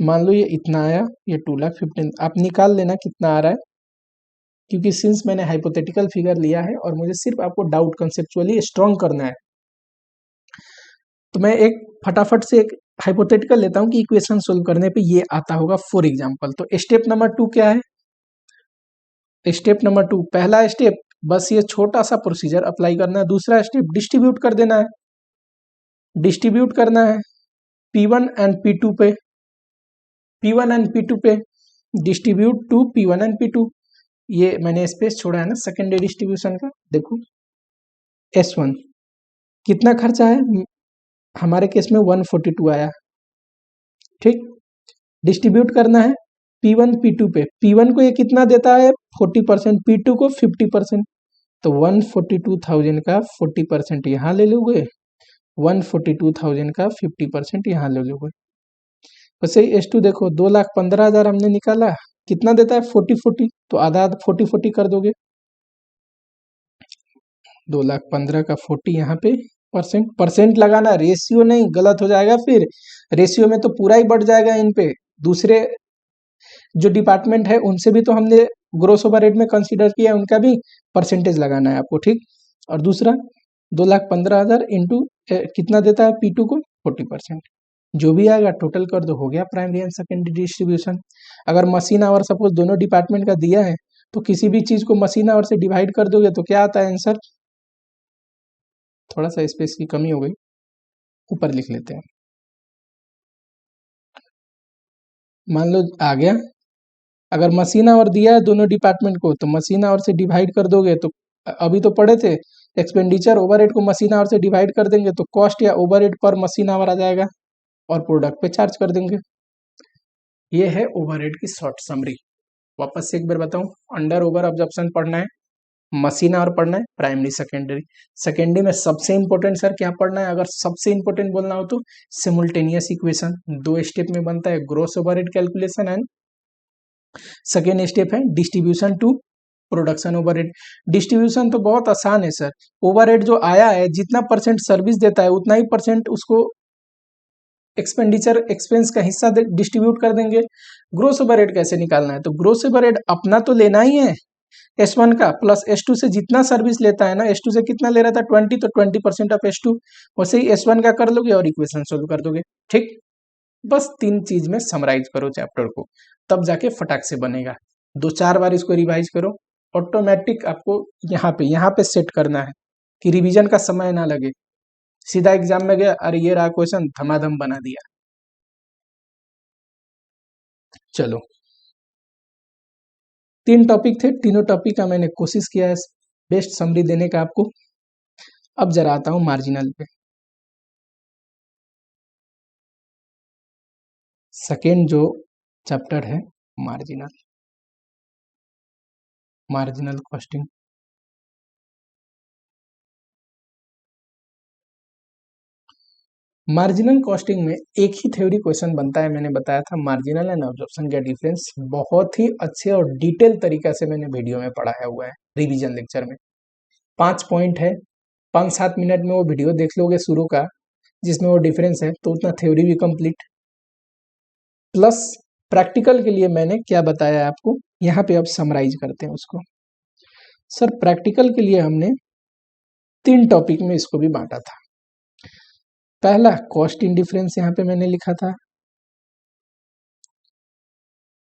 मान लो ये इतना आया, ये 2,15,000, आप निकाल लेना कितना आ रहा है, क्योंकि सिंस मैंने हाइपोथेटिकल फिगर लिया है और मुझे सिर्फ आपको डाउट कंसेप्चुअली स्ट्रॉन्ग करना है, तो मैं एक फटाफट से एक हाइपोथेटिकल लेता हूं कि इक्वेशन सोल्व करने पे ये आता होगा फॉर एग्जांपल। तो स्टेप नंबर 2 क्या है? स्टेप नंबर 2, पहला स्टेप बस ये छोटा सा प्रोसीजर अप्लाई करना है। दूसरा स्टेप डिस्ट्रीब्यूट कर देना है, डिस्ट्रीब्यूट करना है P1 एंड P2 पे, P1 एंड P2 पे distribute to P1 and P2। ये मैंने स्पेस छोड़ा है ना सेकेंडरी डिस्ट्रीब्यूशन का। देखो S1 कितना खर्चा है, हमारे केस में 142 आया, ठीक। डिस्ट्रीब्यूट करना है P1 P2 पे, P1 को ये कितना देता है 40%, P2 को 50%, तो 142,000 का 40% यहाँ ले लोगे, 142,000 का 50% यहाँ ले लोगे। वैसे ही S2 देखो 2,15,000 हमने निकाला, कितना देता है 40-40, तो आधा 40-40 कर दोगे, 2,15,000 का 40 यहाँ पे परसेंट लगाना, रेशियो नहीं, गलत हो जाएगा फिर, रेशियो में तो पूरा ही बढ़ जाएगा इन पे। दूसरे जो डिपार्टमेंट है उनसे भी तो हमने ग्रोस ओवरहेड में कंसीडर किया, उनका भी परसेंटेज लगाना है आपको, ठीक। और दूसरा 2,15,000 इंटू कितना देता है P2 को 40%, जो भी आएगा टोटल कर दो, हो गया प्राइमरी एंड सेकेंडरी डिस्ट्रीब्यूशन। अगर मशीन आवर सपोज दोनों डिपार्टमेंट का दिया है तो किसी भी चीज को मशीन आवर से डिवाइड कर दोगे तो क्या आता है आंसर? थोड़ा सा स्पेस की कमी हो गई, ऊपर लिख लेते हैं। मान लो आ गया, अगर मशीन आवर दिया है दोनों डिपार्टमेंट को तो मशीन आवर से डिवाइड कर दोगे, तो अभी तो पढ़े थे एक्सपेंडिचर ओवरहेड को मशीन आवर से डिवाइड कर देंगे तो कॉस्ट या ओवरहेड पर मशीन आवर आ जाएगा और प्रोडक्ट पे चार्ज कर देंगे। ये है ओवरहेड की शॉर्ट समरी। वापस से एक बार बताऊं, अंडर ओवर ऑब्जर्प्शन पढ़ना है, मशीन आवर पढ़ना है, प्राइमरी सेकेंडरी। सेकेंडरी में सबसे इंपॉर्टेंट सर क्या पढ़ना है? अगर सबसे इंपॉर्टेंट बोलना हो तो सिमुल्टेनियस इक्वेशन, 2 स्टेप में बनता है, gross overhead calculation and second step है distribution to production overhead. Distribution तो बहुत आसान है सर, ओवरहेड जो आया है जितना परसेंट सर्विस देता है उतना ही परसेंट उसको एक्सपेंडिचर एक्सपेंस का हिस्सा डिस्ट्रीब्यूट कर देंगे। ग्रोस ओवरहेड कैसे निकालना है? तो ग्रोस ओवरहेड अपना तो लेना ही है S1 का, प्लस S2 से जितना सर्विस लेता है ना, S2 से कितना ले रहा था 20, तो 20% ऑफ S2, वैसे ही S1 का कर लोगे और इक्वेशन सोल्व कर दोगे, ठीक। बस 3 चीज में समराइज करो चैप्टर को, तब जाके फटाक से बनेगा। 2-4 बार इसको रिवाइज करो, ऑटोमेटिक आपको यहाँ पे सेट करना है कि रिवीजन का समय ना लगे, सीधा एग्जाम में गया, अरे ये रहा क्वेश्चन, धमाधम बना दिया। चलो, 3 टॉपिक थे, तीनों टॉपिक का मैंने कोशिश किया है बेस्ट समरी देने का आपको। अब जरा आता हूँ मार्जिनल पे। सेकेंड जो चैप्टर है marginal, marginal costing. Marginal costing में एक ही थ्योरी क्वेश्चन बनता है, मैंने बताया था, मार्जिनल एंड ऑब्जर्वेशन का डिफरेंस। बहुत ही अच्छे और डिटेल तरीका से मैंने वीडियो में पढ़ाया हुआ है रिवीजन लेक्चर में। 5 पॉइंट है, 5-7 मिनट में वो वीडियो देख लोगे शुरू का, जिसमें वो डिफरेंस है, तो उतना थ्योरी भी कंप्लीट। प्लस प्रैक्टिकल के लिए मैंने क्या बताया है आपको, यहाँ पे अब समराइज करते हैं उसको। सर प्रैक्टिकल के लिए हमने 3 टॉपिक में इसको भी बांटा था। पहला कॉस्ट इन डिफरेंस, यहाँ पे मैंने लिखा था।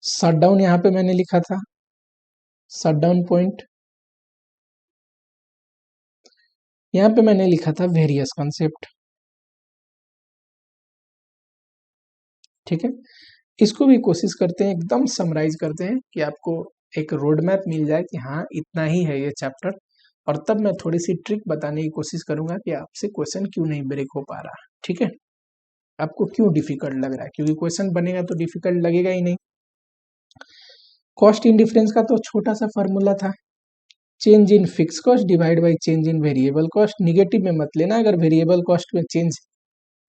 शटडाउन यहाँ पे मैंने लिखा था, शटडाउन पॉइंट। यहाँ पे मैंने लिखा था वेरियस कॉन्सेप्ट। ठीक है, इसको भी कोशिश करते हैं एकदम समराइज करते हैं कि आपको एक रोड मैप मिल जाए कि हाँ इतना ही है ये चैप्टर। और तब मैं थोड़ी सी ट्रिक बताने की कोशिश करूंगा कि आपसे क्वेश्चन क्यों नहीं ब्रेक हो पा रहा। ठीक है, आपको क्यों डिफिकल्ट लग रहा है, क्योंकि क्वेश्चन बनेगा तो डिफिकल्ट लगेगा ही नहीं। कॉस्ट इन डिफरेंस का तो छोटा सा फॉर्मूला था, change in fix cost divide by change in variable cost. Negative में मत लेना, अगर वेरिएबल कॉस्ट में चेंज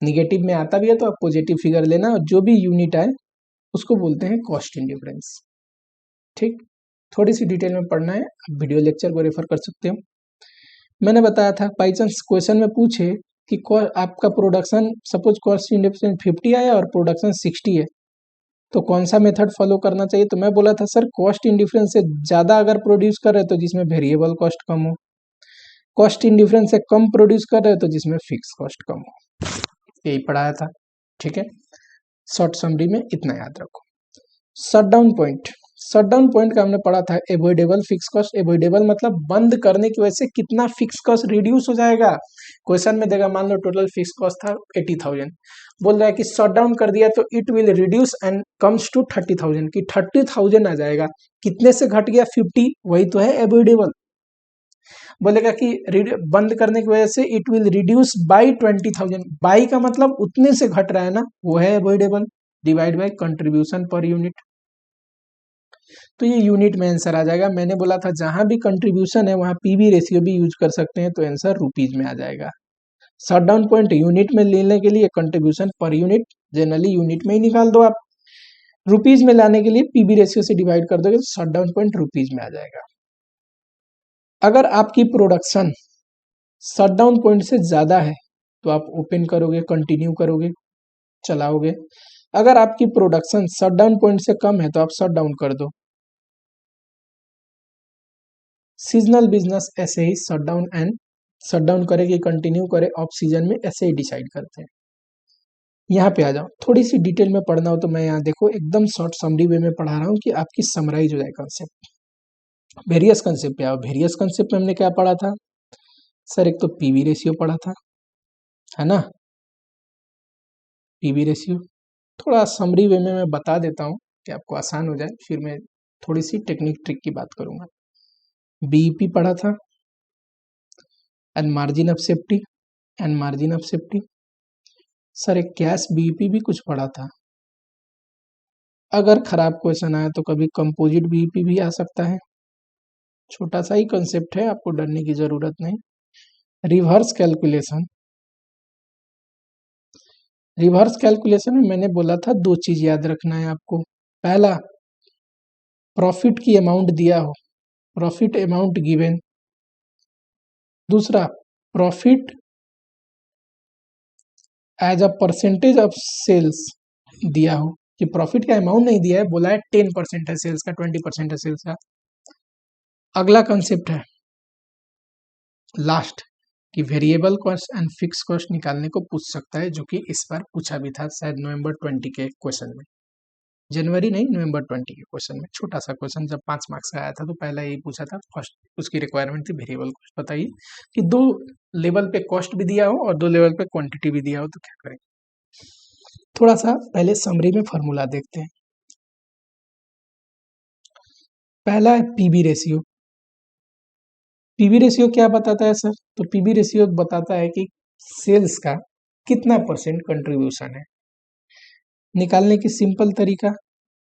निगेटिव में आता भी है तो आप पॉजिटिव फिगर लेना, और जो भी यूनिट आए उसको बोलते हैं कॉस्ट इन डिफरेंस। ठीक, थोड़ी सी डिटेल में पढ़ना है, आप वीडियो लेक्चर को रेफर कर सकते हो। मैंने बताया था बाई चांस क्वेश्चन में पूछे कि आपका production suppose cost in difference 50 आया और प्रोडक्शन 60 है, तो कौन सा मेथड फॉलो करना चाहिए। तो मैं बोला था सर कॉस्ट इन डिफरेंस से ज़्यादा अगर प्रोड्यूस कर रहे तो जिसमें वेरिएबल कॉस्ट कम हो, कॉस्ट इन डिफरेंस से कम प्रोड्यूस कर रहे तो जिसमें फिक्स कॉस्ट कम हो, यही पढ़ाया था। ठीक है, शॉर्ट समरी में इतना याद रखो। शटडाउन पॉइंट, शटडाउन पॉइंट का हमने पढ़ा था एवॉइडेबल फिक्स कॉस्ट। एवॉइडेबल मतलब बंद करने की वजह से कितना फिक्स कॉस्ट रिड्यूस हो जाएगा। क्वेश्चन में देगा, मान लो टोटल फिक्स कॉस्ट था 80,000, बोल रहा है कि शटडाउन कर दिया तो it will reduce and comes to 30,000, कि 30,000 आ जाएगा। कितने से घट गया, 50, वही तो है एवॉइडेबल। बोलेगा कि बंद करने की वजह से it will reduce by 20,000, by का मतलब उतने से घट रहा है ना, वो है avoidable, divide by contribution per unit. तो ये यूनिट में आंसर आ जाएगा। मैंने बोला था जहां भी कंट्रीब्यूशन है वहां पीवी रेशियो भी यूज कर सकते हैं, तो आंसर रुपीज में आ जाएगा। शटडाउन पॉइंट यूनिट में लेने के लिए contribution per unit generally unit में ही निकाल दो आप, रुपीज में लाने के लिए पीवी रेशियो से डिवाइड कर दोगे तो शटडाउन पॉइंट रुपीज में आ जाएगा। अगर आपकी प्रोडक्शन शटडाउन पॉइंट से ज्यादा है तो आप ओपन करोगे, कंटिन्यू करोगे, चलाओगे। अगर आपकी प्रोडक्शन शटडाउन पॉइंट से कम है तो आप शट डाउन कर दो। सीजनल बिजनेस ऐसे ही शट डाउन करे कि कंटिन्यू करे ऑफ सीजन में, ऐसे ही डिसाइड करते हैं। यहाँ पे आ जाओ, थोड़ी सी डिटेल में पढ़ना हो तो मैं यहाँ देखो एकदम शॉर्ट समरी वे में पढ़ा रहा हूँ कि आपकी समराइज हो जाए कंसेप्ट। वेरियस कंसेप्ट पे आओ। वेरियस कंसेप्ट में हमने क्या पढ़ा था सर, एक तो पीवी रेशियो पढ़ा था, है ना, पीवी रेशियो। थोड़ा समरी वे में मैं बता देता हूँ कि आपको आसान हो जाए, फिर मैं थोड़ी सी टेक्निक ट्रिक की बात करूंगा। बीईपी पढ़ा था, and margin of safety, and margin of safety. Sir एक कैश बीईपी भी कुछ पढ़ा था। अगर खराब क्वेश्चन आया तो कभी कंपोजिट बीईपी भी आ सकता है, छोटा सा ही कंसेप्ट है, आपको डरने की जरूरत नहीं। रिवर्स कैलकुलेशन, रिवर्स कैलकुलेशन में मैंने बोला था 2 चीज याद रखना है आपको। पहला, प्रॉफिट की अमाउंट दिया हो, प्रॉफिट अमाउंट गिवन। दूसरा, profit as a percentage of sales दिया हो, कि प्रॉफिट का अमाउंट नहीं दिया है, बोला है 10% है सेल्स का, 20% है सेल्स का। अगला कंसेप्ट है लास्ट, कि variable cost and fix cost निकालने को पूछ सकता है, जो कि इस बार पूछा भी था शायद नवंबर 20 के क्वेश्चन में। जनवरी नहीं, नवंबर 20 के क्वेश्चन में छोटा सा क्वेश्चन जब 5 मार्क्स का आया था तो पहला यही पूछा था। फर्स्ट उसकी रिक्वायरमेंट थी वेरिएबल कॉस्ट। बताइए कि 2 लेवल पे कॉस्ट भी दिया हो और 2 लेवल पे क्वांटिटी भी दिया हो तो क्या करें। थोड़ा सा पहले समरी में फॉर्मूला देखते हैं। पहला है पीवी रेशियो। पीवी रेशियो क्या बताता है सर? तो पीवी रेशियो बताता है कि सेल्स का कितना परसेंट कंट्रीब्यूशन है। निकालने की सिंपल तरीका,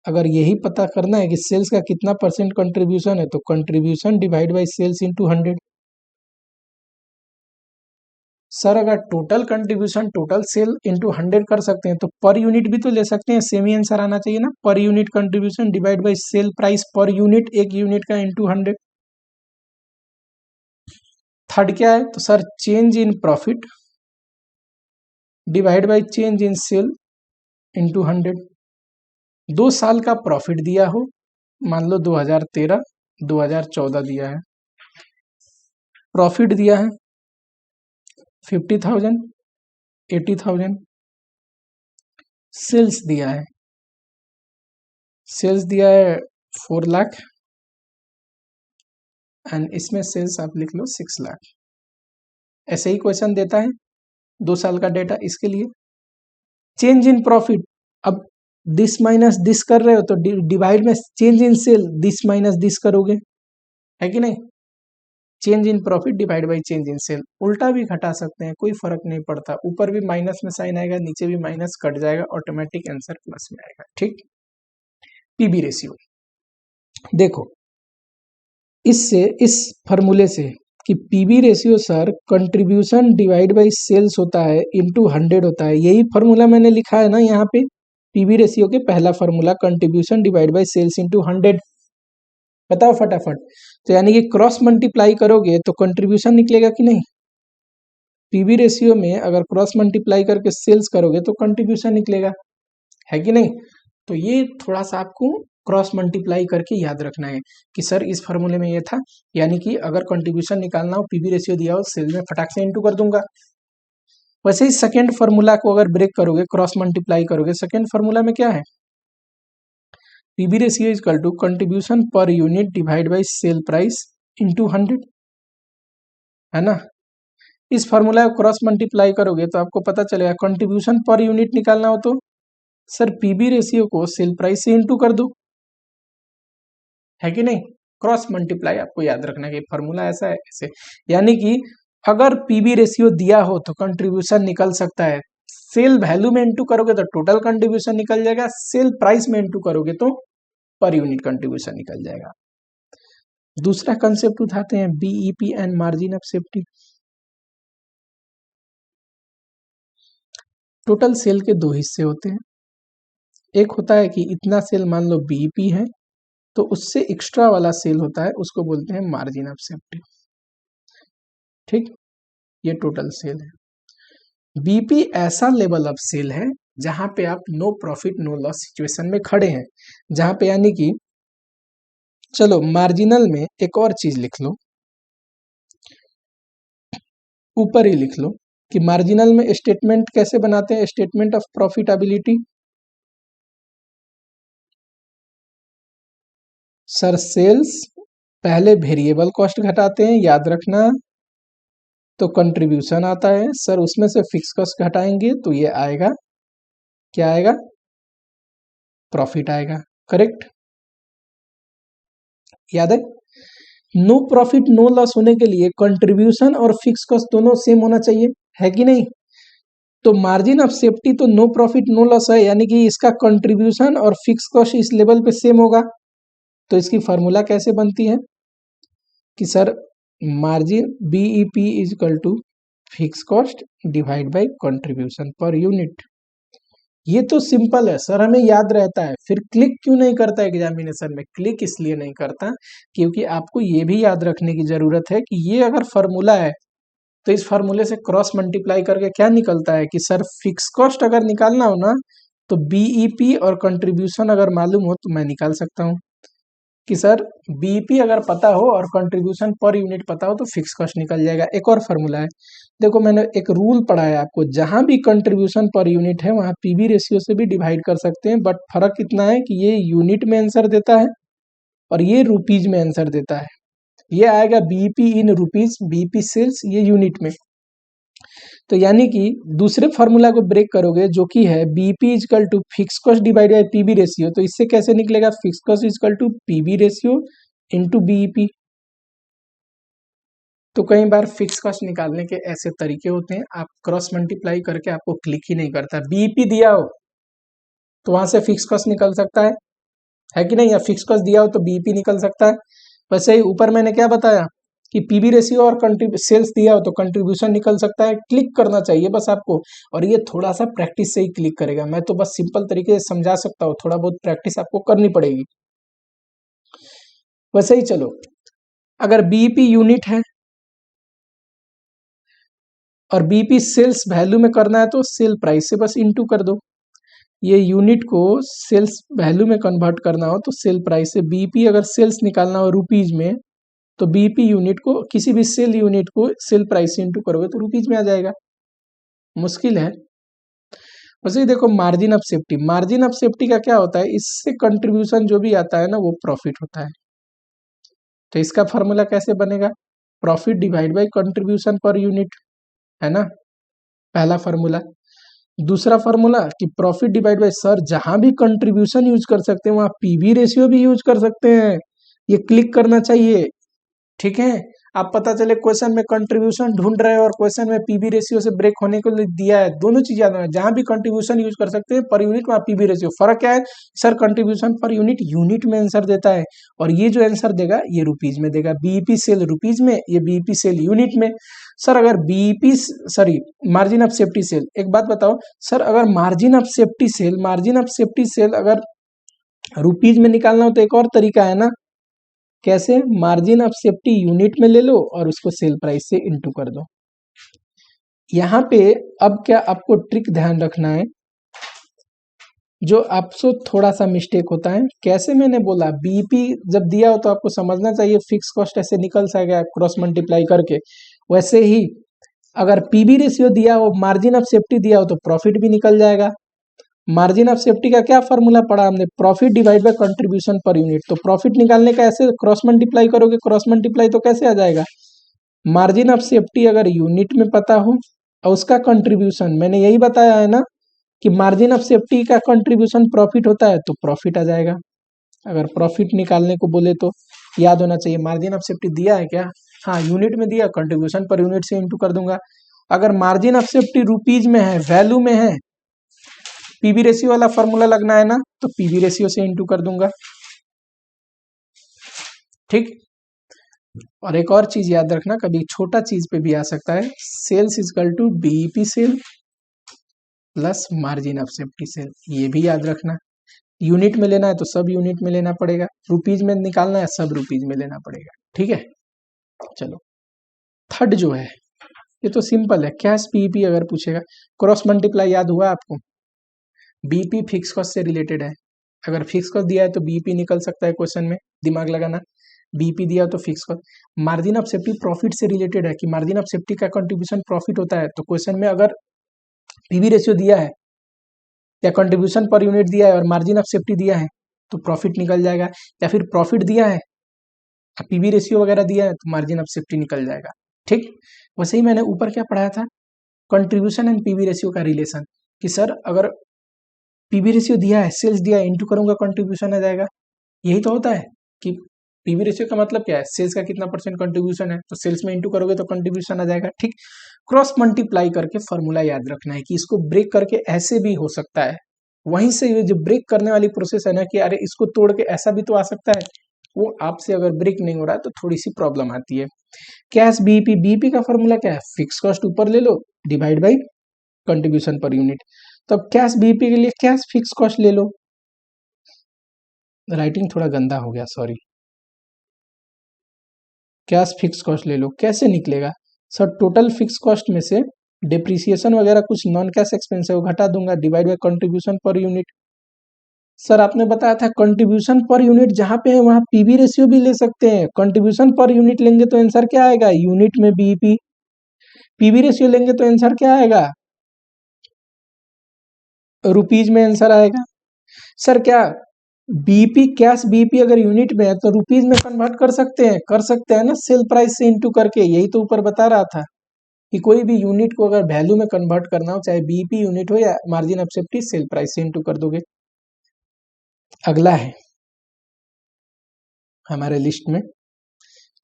अगर यही पता करना है कि सेल्स का कितना परसेंट कंट्रीब्यूशन है तो contribution divide by sales into 100। Sir अगर total contribution total sale into 100 कर सकते हैं तो पर यूनिट भी तो ले सकते हैं, सेम ही आंसर आना चाहिए ना। Per unit contribution divide by sale price per unit, एक यूनिट का इनटू 100। थर्ड क्या है? तो sir change in profit divide by change in sale into 100। 2 साल का प्रॉफिट दिया हो, मान लो 2013 2014 दिया है, प्रॉफिट दिया है 50,000 80,000, सेल्स दिया है 4 लाख एंड इसमें सेल्स आप लिख लो 6 लाख। ऐसे ही क्वेश्चन देता है 2 साल का डेटा। इसके लिए चेंज इन प्रॉफिट, अब दिस माइनस दिस कर रहे हो तो डिवाइड में change in sale this minus this करोगे, है कि नहीं। Change in profit divide by change in sale, उल्टा भी घटा सकते हैं, कोई फर्क नहीं पड़ता। ऊपर भी माइनस में साइन आएगा, नीचे भी माइनस कट जाएगा, ऑटोमेटिक आंसर प्लस में आएगा। ठीक। पीबी रेशियो देखो, इससे इस फॉर्मूले से कि PB ratio sir contribution divide by sales होता है इनटू 100 होता है। यही फॉर्मूला मैंने लिखा है ना यहाँ पे, पीबी रेशियो के पहला formula contribution divide by sales into 100। बताओ फटाफट। तो यानी कि क्रॉस मल्टीप्लाई करोगे तो कंट्रीब्यूशन निकलेगा कि नहीं। पीवी रेशियो में अगर क्रॉस मल्टीप्लाई करके सेल्स करोगे तो कंट्रीब्यूशन निकलेगा, है कि नहीं। तो ये थोड़ा सा आपको क्रॉस मल्टीप्लाई करके याद रखना है कि सर इस फार्मूले में ये था, यानी कि अगर कंट्रीब्यूशन निकालना हो, पीवी रेशियो दिया हो, सेल में फटाक से इंटू कर दूंगा। वैसे ही सेकेंड फार्मूला को अगर ब्रेक करोगे, क्रॉस मल्टीप्लाई करोगे, सेकेंड फार्मूला में क्या है, PV ratio is equal to contribution per unit divide by sale price into 100, है ना। इस फार्मूला को क्रॉस मल्टीप्लाई करोगे तो आपको पता चलेगा कंट्रीब्यूशन पर यूनिट निकालना हो तो सर पीवी रेशियो को सेल प्राइस से इंटू कर दो, है कि नहीं। क्रॉस मल्टीप्लाई आपको याद रखना है कि फार्मूला ऐसा है ऐसे, यानी कि अगर पीवी रेशियो दिया हो तो कंट्रीब्यूशन निकल सकता है, सेल वैल्यू में इंटू करोगे तो टोटल कंट्रीब्यूशन निकल जाएगा, सेल प्राइस में इंटू करोगे तो पर यूनिट कंट्रीब्यूशन निकल जाएगा। दूसरा कंसेप्ट उठाते हैं, BEP and margin of safety. Total sale के 2 हिस्से होते हैं। एक होता है कि इतना सेल मान लो बीईपी है तो उससे एक्स्ट्रा वाला सेल होता है, उसको बोलते हैं मार्जिन ऑफ सेफ्टी। ठीक, ये टोटल सेल है। बीपी ऐसा लेवल ऑफ सेल है जहां पे आप no profit no loss situation में खड़े हैं, जहां पे यानी कि चलो मार्जिनल में एक और चीज लिख लो, ऊपर ही लिख लो कि मार्जिनल में स्टेटमेंट कैसे बनाते हैं, statement of profitability. Sir sales पहले वेरिएबल कॉस्ट घटाते हैं, याद रखना, तो कंट्रीब्यूशन आता है। सर उसमें से फिक्स कॉस्ट घटाएंगे तो ये आएगा, क्या आएगा, प्रॉफिट आएगा। करेक्ट, याद है। नो प्रॉफिट नो लॉस होने के लिए कंट्रीब्यूशन और फिक्स कॉस्ट दोनों सेम होना चाहिए, है कि नहीं। तो मार्जिन ऑफ सेफ्टी तो नो प्रॉफिट नो लॉस है, यानी कि इसका कंट्रीब्यूशन और फिक्स कॉस्ट इस लेवल पे सेम होगा। तो इसकी फार्मूला कैसे बनती है कि sir margin BEP is equal to fix cost divide by contribution per unit. ये तो सिंपल है सर, हमें याद रहता है, फिर क्लिक क्यों नहीं करता एग्जामिनेशन में। क्लिक इसलिए नहीं करता क्योंकि आपको ये भी याद रखने की जरूरत है कि ये अगर फार्मूला है तो इस फार्मूले से क्रॉस मल्टीप्लाई करके क्या निकलता है कि सर फिक्स कॉस्ट अगर निकालना हो ना तो बीईपी और कंट्रीब्यूशन अगर मालूम हो तो मैं निकाल सकता हूँ। कि सर बीईपी अगर पता हो और कंट्रीब्यूशन पर यूनिट पता हो तो फिक्स कॉस्ट निकल जाएगा। एक और फॉर्मूला है, देखो मैंने एक रूल पढ़ा है आपको, जहां भी कंट्रीब्यूशन पर यूनिट है वहां पीवी रेशियो से भी डिवाइड कर सकते हैं, बट फर्क इतना है कि ये यूनिट में आंसर देता है और ये रुपीज में आंसर देता है। ये आएगा BEP in rupees, BEP sales ये यूनिट में। तो यानी कि दूसरे फॉर्मूला को ब्रेक करोगे जो कि है BEP is equal to fix cost divide by PV ratio, तो इससे कैसे निकलेगा, fix cost is equal to PV ratio into BEP. तो कई बार फिक्स कॉस्ट निकालने के ऐसे तरीके होते हैं, आप क्रॉस मल्टीप्लाई करके आपको क्लिक ही नहीं करता। बीईपी दिया हो तो वहां से फिक्स कॉस्ट निकल सकता है कि नहीं, या फिक्स कॉस्ट दिया हो तो बीईपी निकल सकता है। वैसे ही ऊपर मैंने क्या बताया कि पीवी रेशियो और सेल्स दिया हो तो कंट्रीब्यूशन निकल सकता है। क्लिक करना चाहिए बस आपको, और ये थोड़ा सा प्रैक्टिस से ही क्लिक करेगा। मैं तो बस सिंपल तरीके से समझा सकता हूँ, थोड़ा बहुत प्रैक्टिस आपको करनी पड़ेगी। वैसे ही चलो, अगर बीईपी यूनिट है और बीईपी सेल्स वैल्यू में करना है तो सेल प्राइस से बस इंटू कर दो। ये यूनिट को सेल्स वैल्यू में कन्वर्ट करना हो तो सेल प्राइस से, बीईपी अगर सेल्स निकालना हो रुपीज में तो बीईपी यूनिट को, किसी भी सेल यूनिट को सेल प्राइस से इंटू करोगे तो रुपीज में आ जाएगा। मुश्किल है। वैसे ही देखो margin of safety, margin of safety का क्या होता है, इससे कंट्रीब्यूशन जो भी आता है ना वो प्रॉफिट होता है। तो इसका फॉर्मूला कैसे बनेगा, profit divide by contribution per unit, है ना पहला फॉर्मूला। दूसरा फॉर्मूला कि प्रॉफिट डिवाइड बाय, सर जहां भी कंट्रीब्यूशन यूज कर सकते हैं वहां पीवी रेशियो भी यूज कर सकते हैं, ये क्लिक करना चाहिए। ठीक है, आप पता चले क्वेश्चन में कंट्रीब्यूशन ढूंढ रहे हो और क्वेश्चन में पीवी रेशियो से ब्रेक होने को दिया है, दोनों चीज याद रखना, जहां भी कंट्रीब्यूशन यूज कर सकते हैं पर यूनिट वहां पीवी रेशियो। फर्क क्या है sir, contribution per unit unit में आंसर देता है और ये जो आंसर देगा ये रुपीज में देगा। बीईपी सेल रुपीज में, ये बीईपी सेल यूनिट में। सर अगर BEP, sorry margin of safety sale, एक बात बताओ सर, अगर margin of safety sale, margin of safety sale अगर रुपीज में निकालना हो तो एक और तरीका है ना, कैसे, मार्जिन ऑफ सेफ्टी यूनिट में ले लो और उसको सेल प्राइस से इंटू कर दो। यहां पे अब क्या आपको ट्रिक ध्यान रखना है, जो आपसे थोड़ा सा मिस्टेक होता है। कैसे, मैंने बोला बीईपी जब दिया हो तो आपको समझना चाहिए फिक्स कॉस्ट ऐसे निकल सकेगा क्रॉस मल्टीप्लाई करके। वैसे ही अगर पीवी रेशियो दिया हो, मार्जिन ऑफ सेफ्टी दिया हो तो प्रॉफिट भी निकल जाएगा। मार्जिन ऑफ सेफ्टी का क्या फॉर्मूला पढ़ा हमने, profit divide by contribution per unit. तो प्रॉफिट निकालने का ऐसे क्रॉस मल्टीप्लाई करोगे, क्रॉस मल्टीप्लाई तो कैसे आ जाएगा, मार्जिन ऑफ सेफ्टी अगर यूनिट में पता हो और उसका कंट्रीब्यूशन, मैंने यही बताया है ना कि मार्जिन ऑफ सेफ्टी का कंट्रीब्यूशन प्रॉफिट होता है तो प्रॉफिट आ जाएगा। अगर प्रॉफिट निकालने को बोले तो याद होना चाहिए मार्जिन ऑफ सेफ्टी दिया है क्या, हाँ यूनिट में दिया, कंट्रीब्यूशन पर यूनिट से इंटू कर दूंगा। अगर मार्जिन ऑफ सेफ्टी रुपीज में है, वैल्यू में है, पीवी रेशियो वाला फॉर्मूला लगना है ना, तो पीवी रेशियो से इंटू कर दूंगा। ठीक, और एक और चीज याद रखना, कभी छोटा चीज पे भी आ सकता है, sales is equal to BEP sale plus margin of safety sale, ये भी याद रखना। यूनिट में लेना है तो सब यूनिट में लेना पड़ेगा, रुपीज में निकालना है सब रुपीज में लेना पड़ेगा। ठीक है, चलो थर्ड जो है ये तो सिंपल है, कैश पीईपी अगर पूछेगा, क्रॉस मल्टीप्लाई याद हुआ आपको, बीपी फिक्स कॉस्ट से रिलेटेड है। अगर फिक्स कॉस्ट दिया है तो बीपी निकल सकता है क्वेश्चन में, दिमाग लगाना। बीपी दिया तो fix cost, margin of safety profit से रिलेटेड है कि मार्जिन ऑफ सेफ्टी का कंट्रीब्यूशन प्रॉफिट होता है, तो क्वेश्चन में अगर पीवी रेशियो दिया है या कंट्रीब्यूशन पर यूनिट दिया है और मार्जिन ऑफ सेफ्टी दिया है तो प्रॉफिट निकल जाएगा, या फिर प्रॉफिट दिया है पीवी रेशियो वगैरह दिया है तो मार्जिन ऑफ सेफ्टी निकल जाएगा। ठीक, वैसे ही मैंने ऊपर क्या पढ़ाया था, कंट्रीब्यूशन एंड पीवी रेशियो का रिलेशन, कि सर अगर पीवी रेशियो दिया है, सेल्स दिया है, इंटू करूंगा कंट्रीब्यूशन आ जाएगा। यही तो होता है कि पीवी रेशियो का मतलब क्या है, सेल्स का कितना परसेंट कंट्रीब्यूशन है, तो सेल्स में इंटू करोगे तो कंट्रीब्यूशन आ जाएगा। ठीक, क्रॉस मल्टीप्लाई करके फॉर्मूला याद रखना है कि इसको ब्रेक करके ऐसे भी हो सकता है। वहीं से ये जो ब्रेक करने वाली प्रोसेस है ना, कि अरे इसको तोड़ के ऐसा भी तो आ सकता है, वो आपसे अगर ब्रेक नहीं हो रहा है तो थोड़ी सी प्रॉब्लम आती है। कैश बीईपी, बीईपी का फॉर्मूला क्या है, फिक्स कॉस्ट ऊपर ले लो divide by contribution per unit. तो अब कैश बीईपी के लिए कैश फिक्स कॉस्ट ले लो, राइटिंग थोड़ा गंदा हो गया सॉरी, कैश फिक्स कॉस्ट ले लो। कैसे निकलेगा सर, टोटल फिक्स कॉस्ट में से डिप्रिसिएशन वगैरह कुछ नॉन कैश एक्सपेंस है वो घटा दूंगा, divide by contribution per unit. Sir आपने बताया था कंट्रीब्यूशन पर यूनिट जहां पे है वहां पीवी रेशियो भी ले सकते हैं। कंट्रीब्यूशन पर यूनिट लेंगे तो आंसर क्या आएगा, यूनिट में बीईपी। पीवी रेशियो लेंगे तो आंसर क्या आएगा, रुपीज में आंसर आएगा। सर क्या बीपी कैश बीपी अगर यूनिट में है तो रुपीज में कन्वर्ट कर सकते हैं ना, सेल प्राइस से इंटू करके, यही तो ऊपर बता रहा था कि कोई भी यूनिट को अगर वैल्यू में कन्वर्ट करना हो, चाहे बीपी यूनिट हो या margin of safety, sale price से इंटू कर दोगे। अगला है हमारे लिस्ट में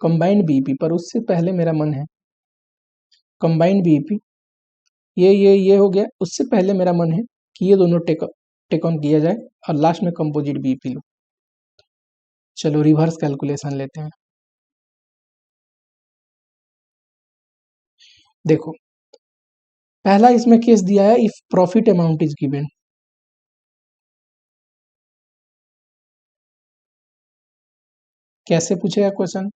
कंबाइंड बीपी, पर उससे पहले मेरा मन है कंबाइंड बीपी, ये हो गया, उससे पहले मेरा मन है कि ये दोनों टेक ऑन किया जाए और लास्ट में कंपोजिट बीपी लो। चलो रिवर्स कैलकुलेशन लेते हैं। देखो पहला इसमें केस दिया है if profit amount is given. कैसे पूछेगा क्वेश्चन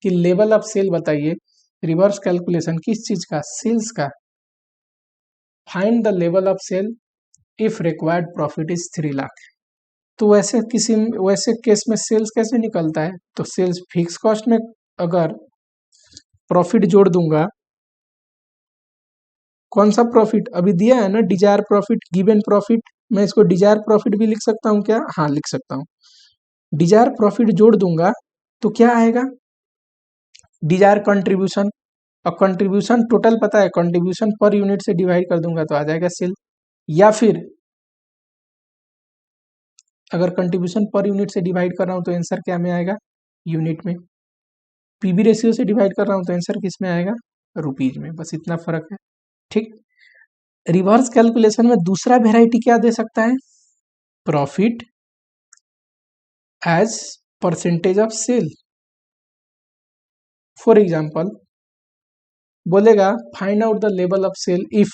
कि लेवल ऑफ सेल बताइए, रिवर्स कैलकुलेशन किस चीज का, सेल्स का। Find the level of sale if required profit is 3 lakh. तो वैसे केस में सेल्स कैसे निकलता है, तो सेल्स फिक्स कॉस्ट में अगर प्रॉफिट जोड़ दूंगा, कौन सा प्रॉफिट अभी दिया है ना, डिजायर प्रॉफिट, गिवन प्रॉफिट, मैं इसको डिजायर प्रॉफिट भी लिख सकता हूँ क्या, हाँ लिख सकता हूँ। डिजायर प्रॉफिट जोड़ दूंगा तो क्या आएगा, डिजायर कंट्रीब्यूशन, और कंट्रीब्यूशन टोटल पता है, कंट्रीब्यूशन पर यूनिट से डिवाइड कर दूंगा तो आ जाएगा सेल। या फिर अगर कंट्रीब्यूशन पर यूनिट से डिवाइड कर रहा हूं तो आंसर क्या में आएगा, यूनिट में। पीबी रेशियो से डिवाइड कर रहा हूं तो आंसर किस में आएगा, रुपीज में। बस इतना फर्क है। ठीक। रिवर्स कैलकुलेशन में दूसरा वेराइटी क्या दे सकता है, profit as percentage of sale. For example बोलेगा find out the level of sale if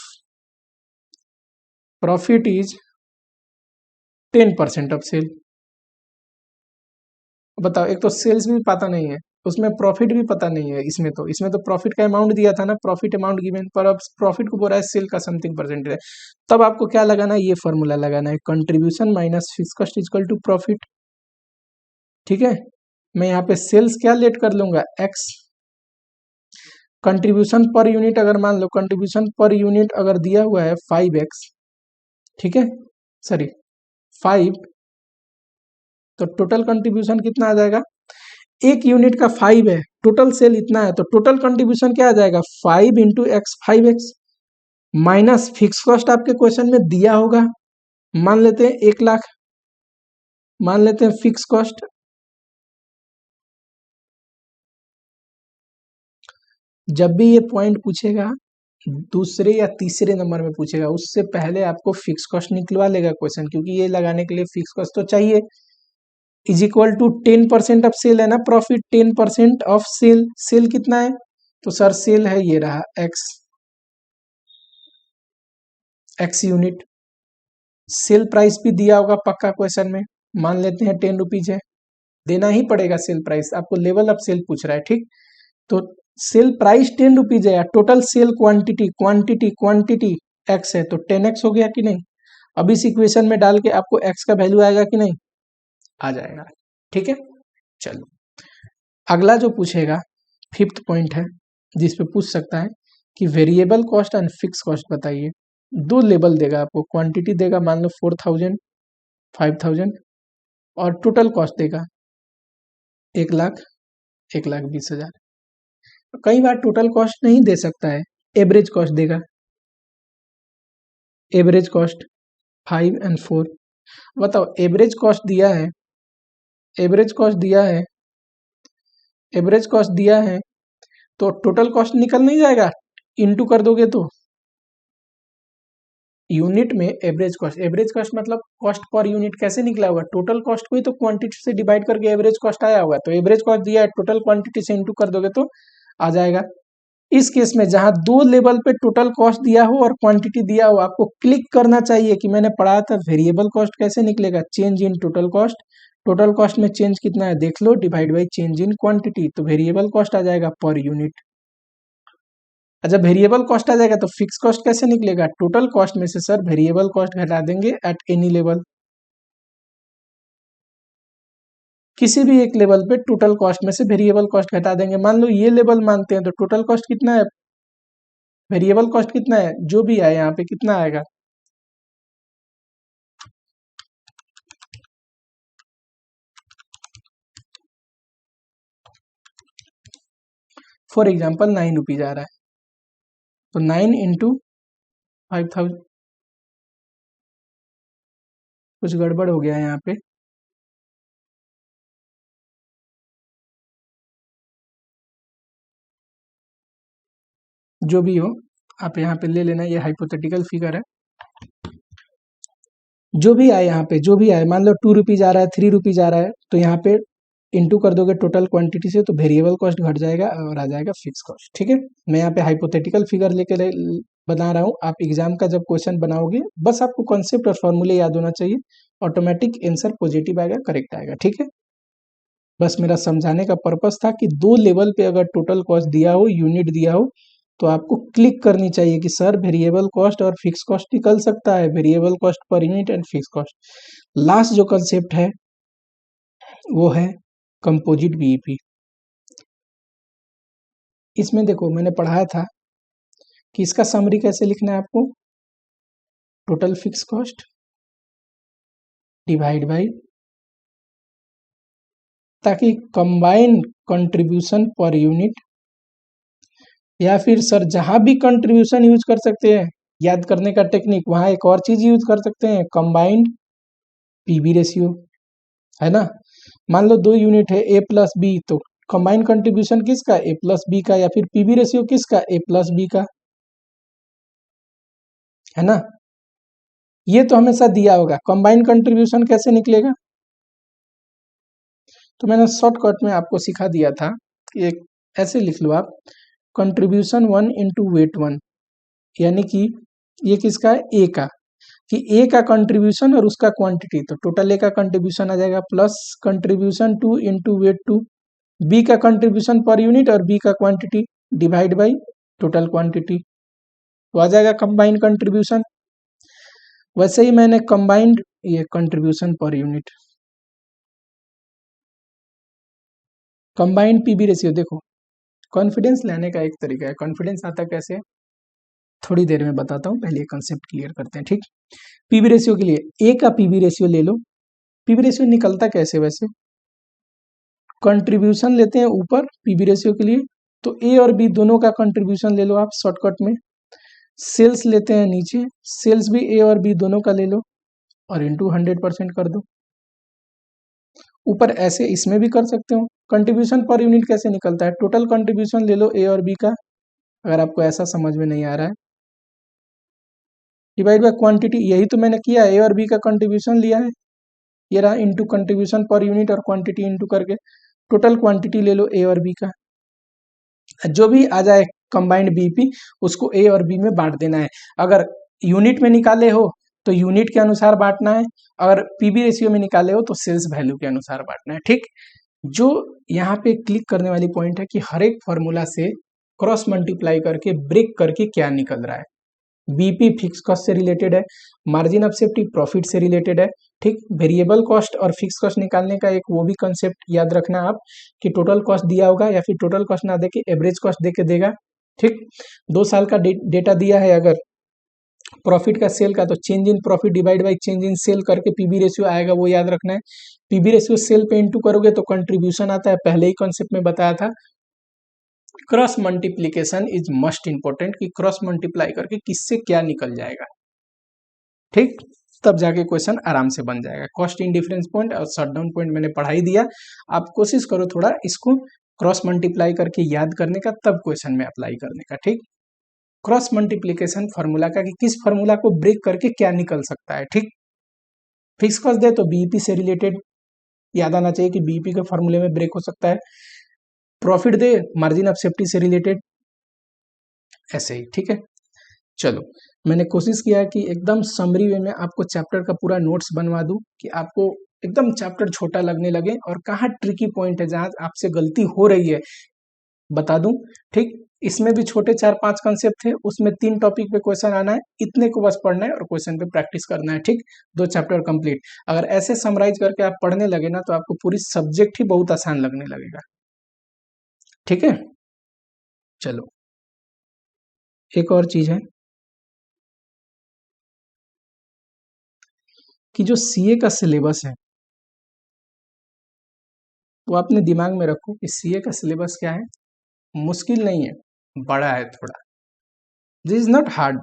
profit is 10% of sale. बताओ, एक तो सेल्स भी पता नहीं है, उसमें प्रॉफिट भी पता नहीं है, इसमें तो प्रॉफिट का अमाउंट दिया था ना, प्रॉफिट अमाउंट गिवन, पर अब प्रॉफिट को बोल रहा है सेल का समथिंग परसेंटेज है। तब आपको क्या लगाना है, ये फॉर्मूला लगाना है, contribution minus fix cost equal to profit. ठीक है, मैं यहाँ पे सेल्स क्या लेट कर लूंगा, एक्स। कंट्रीब्यूशन पर यूनिट अगर मान लो, कंट्रीब्यूशन पर यूनिट अगर दिया हुआ है 5x, ठीक है, सॉरी 5, तो टोटल कंट्रीब्यूशन कितना आ जाएगा, एक यूनिट का 5 है, टोटल सेल इतना है, तो टोटल कंट्रीब्यूशन क्या आ जाएगा, 5 into x, 5x minus fix cost आपके क्वेश्चन में दिया होगा, मान लेते हैं 1 लाख, मान लेते हैं फिक्स कॉस्ट। जब भी ये पॉइंट पूछेगा दूसरे या तीसरे नंबर में पूछेगा, उससे पहले आपको फिक्स कॉस्ट निकलवा लेगा क्वेश्चन, क्योंकि ये लगाने के लिए फिक्स कॉस्ट तो चाहिए। Is equal to 10% of sale है ना, प्रॉफिट 10% ऑफ सेल, सेल कितना है, तो सर सेल है ये रहा एक्स यूनिट। सेल प्राइस भी दिया होगा पक्का क्वेश्चन में, मान लेते हैं 10 रुपीज है, देना ही पड़ेगा सेल प्राइस, आपको लेवल ऑफ सेल पूछ रहा है। ठीक, तो सेल प्राइस 10 रुपीज है, total sale quantity quantity quantity x है, तो 10x हो गया कि नहीं। अब इस इक्वेशन में डाल के आपको एक्स का वैल्यू आएगा कि नहीं, आ जाएगा। ठीक है, चलो अगला जो पूछेगा, फिफ्थ पॉइंट है जिसपे पूछ सकता है कि variable cost and fix cost बताइए। दो लेबल देगा आपको, क्वांटिटी देगा मान लो 4000, 5000, और टोटल कॉस्ट देगा 1 लाख, 1,20,000। कई बार टोटल कॉस्ट नहीं दे सकता है, एवरेज कॉस्ट देगा, एवरेज कॉस्ट 5 और 4। बताओ एवरेज कॉस्ट दिया है, एवरेज कॉस्ट दिया है, एवरेज कॉस्ट दिया है, तो टोटल कॉस्ट निकल नहीं जाएगा, इनटू कर दोगे तो यूनिट में एवरेज कॉस्ट मतलब कॉस्ट पर यूनिट कैसे निकला होगा, टोटल कॉस्ट को ही तो क्वांटिटी से डिवाइड करके एवरेज कॉस्ट आया होगा, तो एवरेज कॉस्ट दिया है, टोटल क्वांटिटी से इंटू कर दोगे तो आ जाएगा। इस केस में जहां दो लेवल पे टोटल कॉस्ट दिया हो और क्वांटिटी दिया हो, आपको क्लिक करना चाहिए कि मैंने पढ़ा था वेरिएबल कॉस्ट कैसे निकलेगा, change in total cost, total cost में चेंज कितना है देख लो, divide by change in quantity, तो वेरिएबल कॉस्ट आ जाएगा पर यूनिट। अच्छा वेरिएबल कॉस्ट आ जाएगा तो फिक्स कॉस्ट कैसे निकलेगा, टोटल कॉस्ट में से सर वेरिएबल कॉस्ट घटा देंगे एट एनी लेवल, किसी भी एक लेवल पे टोटल कॉस्ट में से वेरिएबल कॉस्ट घटा देंगे। मान लो ये लेवल मानते हैं तो टोटल कॉस्ट कितना है, वेरिएबल कॉस्ट कितना है, जो भी आए यहाँ पे कितना आएगा, फॉर एग्जाम्पल 9 रुपीज आ रहा है, तो 9 इंटू 5000, कुछ गड़बड़ हो गया है यहाँ पे, जो भी हो आप यहाँ पे ले लेना, ये हाइपोथेटिकल फिगर है। जो भी आए यहाँ पे, जो भी आए, मान लो 2 रुपीज आ रहा है, 3 रुपीज आ रहा है, तो यहाँ पे इंटू कर दोगे टोटल क्वांटिटी से, तो वेरिएबल कॉस्ट घट जाएगा और आ जाएगा फिक्स कॉस्ट। ठीक है, मैं यहाँ पे हाइपोथेटिकल फिगर लेके बना रहा हूँ। आप एग्जाम का जब क्वेश्चन बनाओगे बस आपको कॉन्सेप्ट और फॉर्मूले याद होना चाहिए, ऑटोमेटिक आंसर पॉजिटिव आएगा, करेक्ट आएगा। ठीक है, बस मेरा समझाने का पर्पस था कि दो लेवल पे अगर टोटल कॉस्ट दिया हो, यूनिट दिया हो, तो आपको क्लिक करनी चाहिए कि सर वेरिएबल कॉस्ट और फिक्स कॉस्ट निकल सकता है, variable cost per unit and fix cost. Last जो कंसेप्ट है वो है कंपोजिट बीईपी। इसमें देखो मैंने पढ़ाया था कि इसका समरी कैसे लिखना है आपको, total fix cost divide by, ताकि कंबाइंड कंट्रीब्यूशन पर यूनिट, या फिर सर जहां भी कंट्रीब्यूशन यूज कर सकते हैं, याद करने का टेक्निक, वहां एक और चीज यूज कर सकते हैं, कंबाइंड पीवी रेशियो, है ना। मान लो दो यूनिट है ए प्लस बी, तो कंबाइंड कंट्रीब्यूशन किसका, ए प्लस बी का, या फिर पीवी रेशियो किसका, ए प्लस बी का, है ना। ये तो हमेशा दिया होगा, कंबाइंड कंट्रीब्यूशन कैसे निकलेगा, तो मैंने शॉर्टकट में आपको सिखा दिया था, एक ऐसे लिख लो आप, कंट्रीब्यूशन 1 इंटू वेट 1, यानी कि ये किसका है, ए का, कि ए का कंट्रीब्यूशन और उसका क्वांटिटी, तो टोटल ए का कंट्रीब्यूशन आ जाएगा, plus contribution 2 into weight 2, B का कंट्रीब्यूशन पर यूनिट और बी का quantity, divide by total quantity, तो आ जाएगा कंबाइंड कंट्रीब्यूशन। वैसे ही मैंने कंबाइंड ये contribution per unit, combined PB ratio, देखो कॉन्फिडेंस लेने का एक तरीका है, कॉन्फिडेंस आता कैसे, थोड़ी देर में बताता हूँ, पहले कंसेप्ट क्लियर करते हैं। ठीक, पीवी रेशियो के लिए ए का पीवी रेशियो ले लो, पीवी रेशियो निकलता कैसे, वैसे कंट्रीब्यूशन लेते हैं ऊपर पीवी रेशियो के लिए, तो ए और बी दोनों का कंट्रीब्यूशन ले लो आप शॉर्टकट में, सेल्स लेते हैं नीचे, सेल्स भी ए और बी दोनों का ले लो और इंटू 100% कर दो, ऊपर ऐसे इसमें भी कर सकते हो। कंट्रीब्यूशन पर यूनिट कैसे निकलता है, टोटल कंट्रीब्यूशन ले लो ए और बी का, अगर आपको ऐसा समझ में नहीं आ रहा है, डिवाइड बाय क्वांटिटी, यही तो मैंने किया, ए और बी का कंट्रीब्यूशन लिया है, ये रहा, इंटू कंट्रीब्यूशन पर यूनिट और क्वांटिटी इंटू करके टोटल क्वांटिटी ले लो ए और बी का, जो भी आ जाए कंबाइंड बीपी उसको ए और बी में बांट देना है। अगर यूनिट में निकाले हो तो यूनिट के अनुसार बांटना है, अगर पीबी रेशियो में निकाले हो तो सेल्स वैल्यू के अनुसार बांटना है। ठीक, जो यहाँ पे क्लिक करने वाली पॉइंट है कि हर एक फॉर्मूला से क्रॉस मल्टीप्लाई करके ब्रेक करके क्या निकल रहा है, बीपी फिक्स कॉस्ट से रिलेटेड है, मार्जिन ऑफ सेफ्टी प्रॉफिट से रिलेटेड है। ठीक, वेरिएबल कॉस्ट और फिक्स कॉस्ट निकालने का एक वो भी कंसेप्ट याद रखना आप, कि टोटल कॉस्ट दिया होगा या फिर टोटल कॉस्ट ना देके एवरेज कॉस्ट देके देगा। ठीक, 2 साल का डेटा दिया है, अगर प्रॉफिट का सेल का, तो change in profit divide by change in sale करके पीबी रेशियो आएगा, वो याद रखना है। पीबी रेशियो सेल पे इंटू करोगे तो कंट्रीब्यूशन आता है, पहले ही कॉन्सेप्ट में बताया था। Cross multiplication is must important, कि क्रॉस मल्टीप्लाई करके किससे क्या निकल जाएगा। ठीक, तब जाके क्वेश्चन आराम से बन जाएगा। कॉस्ट इन डिफरेंस पॉइंट और शटडाउन पॉइंट मैंने पढ़ा ही दिया, आप कोशिश करो थोड़ा इसको क्रॉस मल्टीप्लाई करके याद करने का, तब क्वेश्चन में अप्लाई करने का। ठीक, क्रॉस मल्टीप्लीकेशन फॉर्मूला का, कि किस फॉर्मूला को ब्रेक करके क्या निकल सकता है। ठीक, फिक्स कॉस्ट दे तो बीईपी से रिलेटेड याद आना चाहिए कि बीईपी के फॉर्मूले में ब्रेक हो सकता है, profit they margin of safety से रिलेटेड, ऐसे ही। ठीक है, चलो मैंने कोशिश किया कि एकदम समरी वे में आपको चैप्टर का पूरा नोट्स बनवा दूं, कि आपको एकदम चैप्टर छोटा लगने लगे, और कहाँ ट्रिकी पॉइंट है जहां आपसे गलती हो रही है बता दूं। ठीक, इसमें भी छोटे 4-5 कंसेप्ट थे, उसमें 3 टॉपिक पे क्वेश्चन आना है, इतने को बस पढ़ना है और क्वेश्चन पे प्रैक्टिस करना है, ठीक। 2 चैप्टर कंप्लीट। अगर ऐसे समराइज करके आप पढ़ने लगे ना तो आपको पूरी सब्जेक्ट ही बहुत आसान लगने लगेगा, ठीक है। चलो, एक और चीज है कि जो सीए का सिलेबस है वो अपने दिमाग में रखो कि सीए का सिलेबस क्या है, मुश्किल नहीं है, बड़ा है थोड़ा। This is not hard.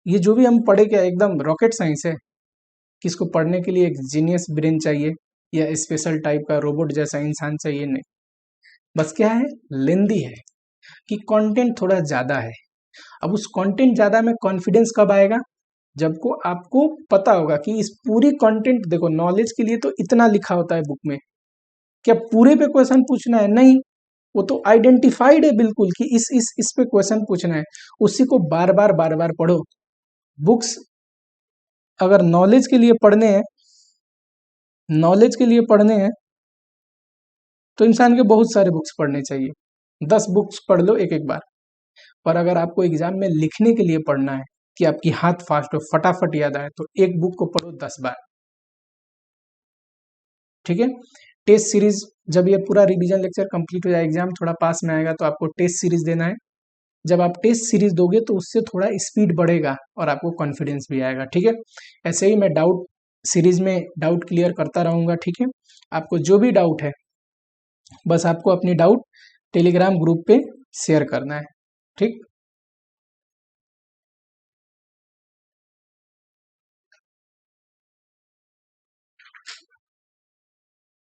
ये जो भी हम पढ़े क्या एकदम रॉकेट साइंस है कि इसको पढ़ने के लिए एक जीनियस ब्रेन चाहिए या स्पेशल टाइप का रोबोट जैसा इंसान चाहिए, नहीं। बस क्या है, लेंदी है कि कंटेंट थोड़ा ज्यादा है। अब उस कंटेंट ज्यादा में कॉन्फिडेंस कब आएगा, जब को आपको पता होगा कि इस पूरी कंटेंट, देखो नॉलेज के लिए तो इतना लिखा होता है बुक में, क्या पूरे पे क्वेश्चन पूछना है, नहीं। वो तो आइडेंटिफाइड है बिल्कुल कि इस पे क्वेश्चन पूछना है, उसी को बार बार पढ़ो। बुक्स अगर नॉलेज के लिए पढ़ने हैं, नॉलेज के लिए पढ़ने हैं तो इंसान के बहुत सारे बुक्स पढ़ने चाहिए, 10 बुक्स पढ़ लो एक एक बार। पर अगर आपको एग्जाम में लिखने के लिए पढ़ना है कि आपकी हाथ फास्ट हो, फटाफट याद आए, तो एक बुक को पढ़ो 10 बार, ठीक है। टेस्ट सीरीज, जब ये पूरा रिवीजन लेक्चर कंप्लीट हो जाए, एग्जाम थोड़ा पास में आएगा तो आपको टेस्ट सीरीज देना है। जब आप टेस्ट सीरीज दोगे तो उससे थोड़ा स्पीड बढ़ेगा और आपको कॉन्फिडेंस भी आएगा, ठीक है। ऐसे ही मैं डाउट सीरीज में डाउट क्लियर करता रहूंगा, ठीक है। आपको जो भी डाउट है बस आपको अपनी डाउट टेलीग्राम ग्रुप पे शेयर करना है, ठीक।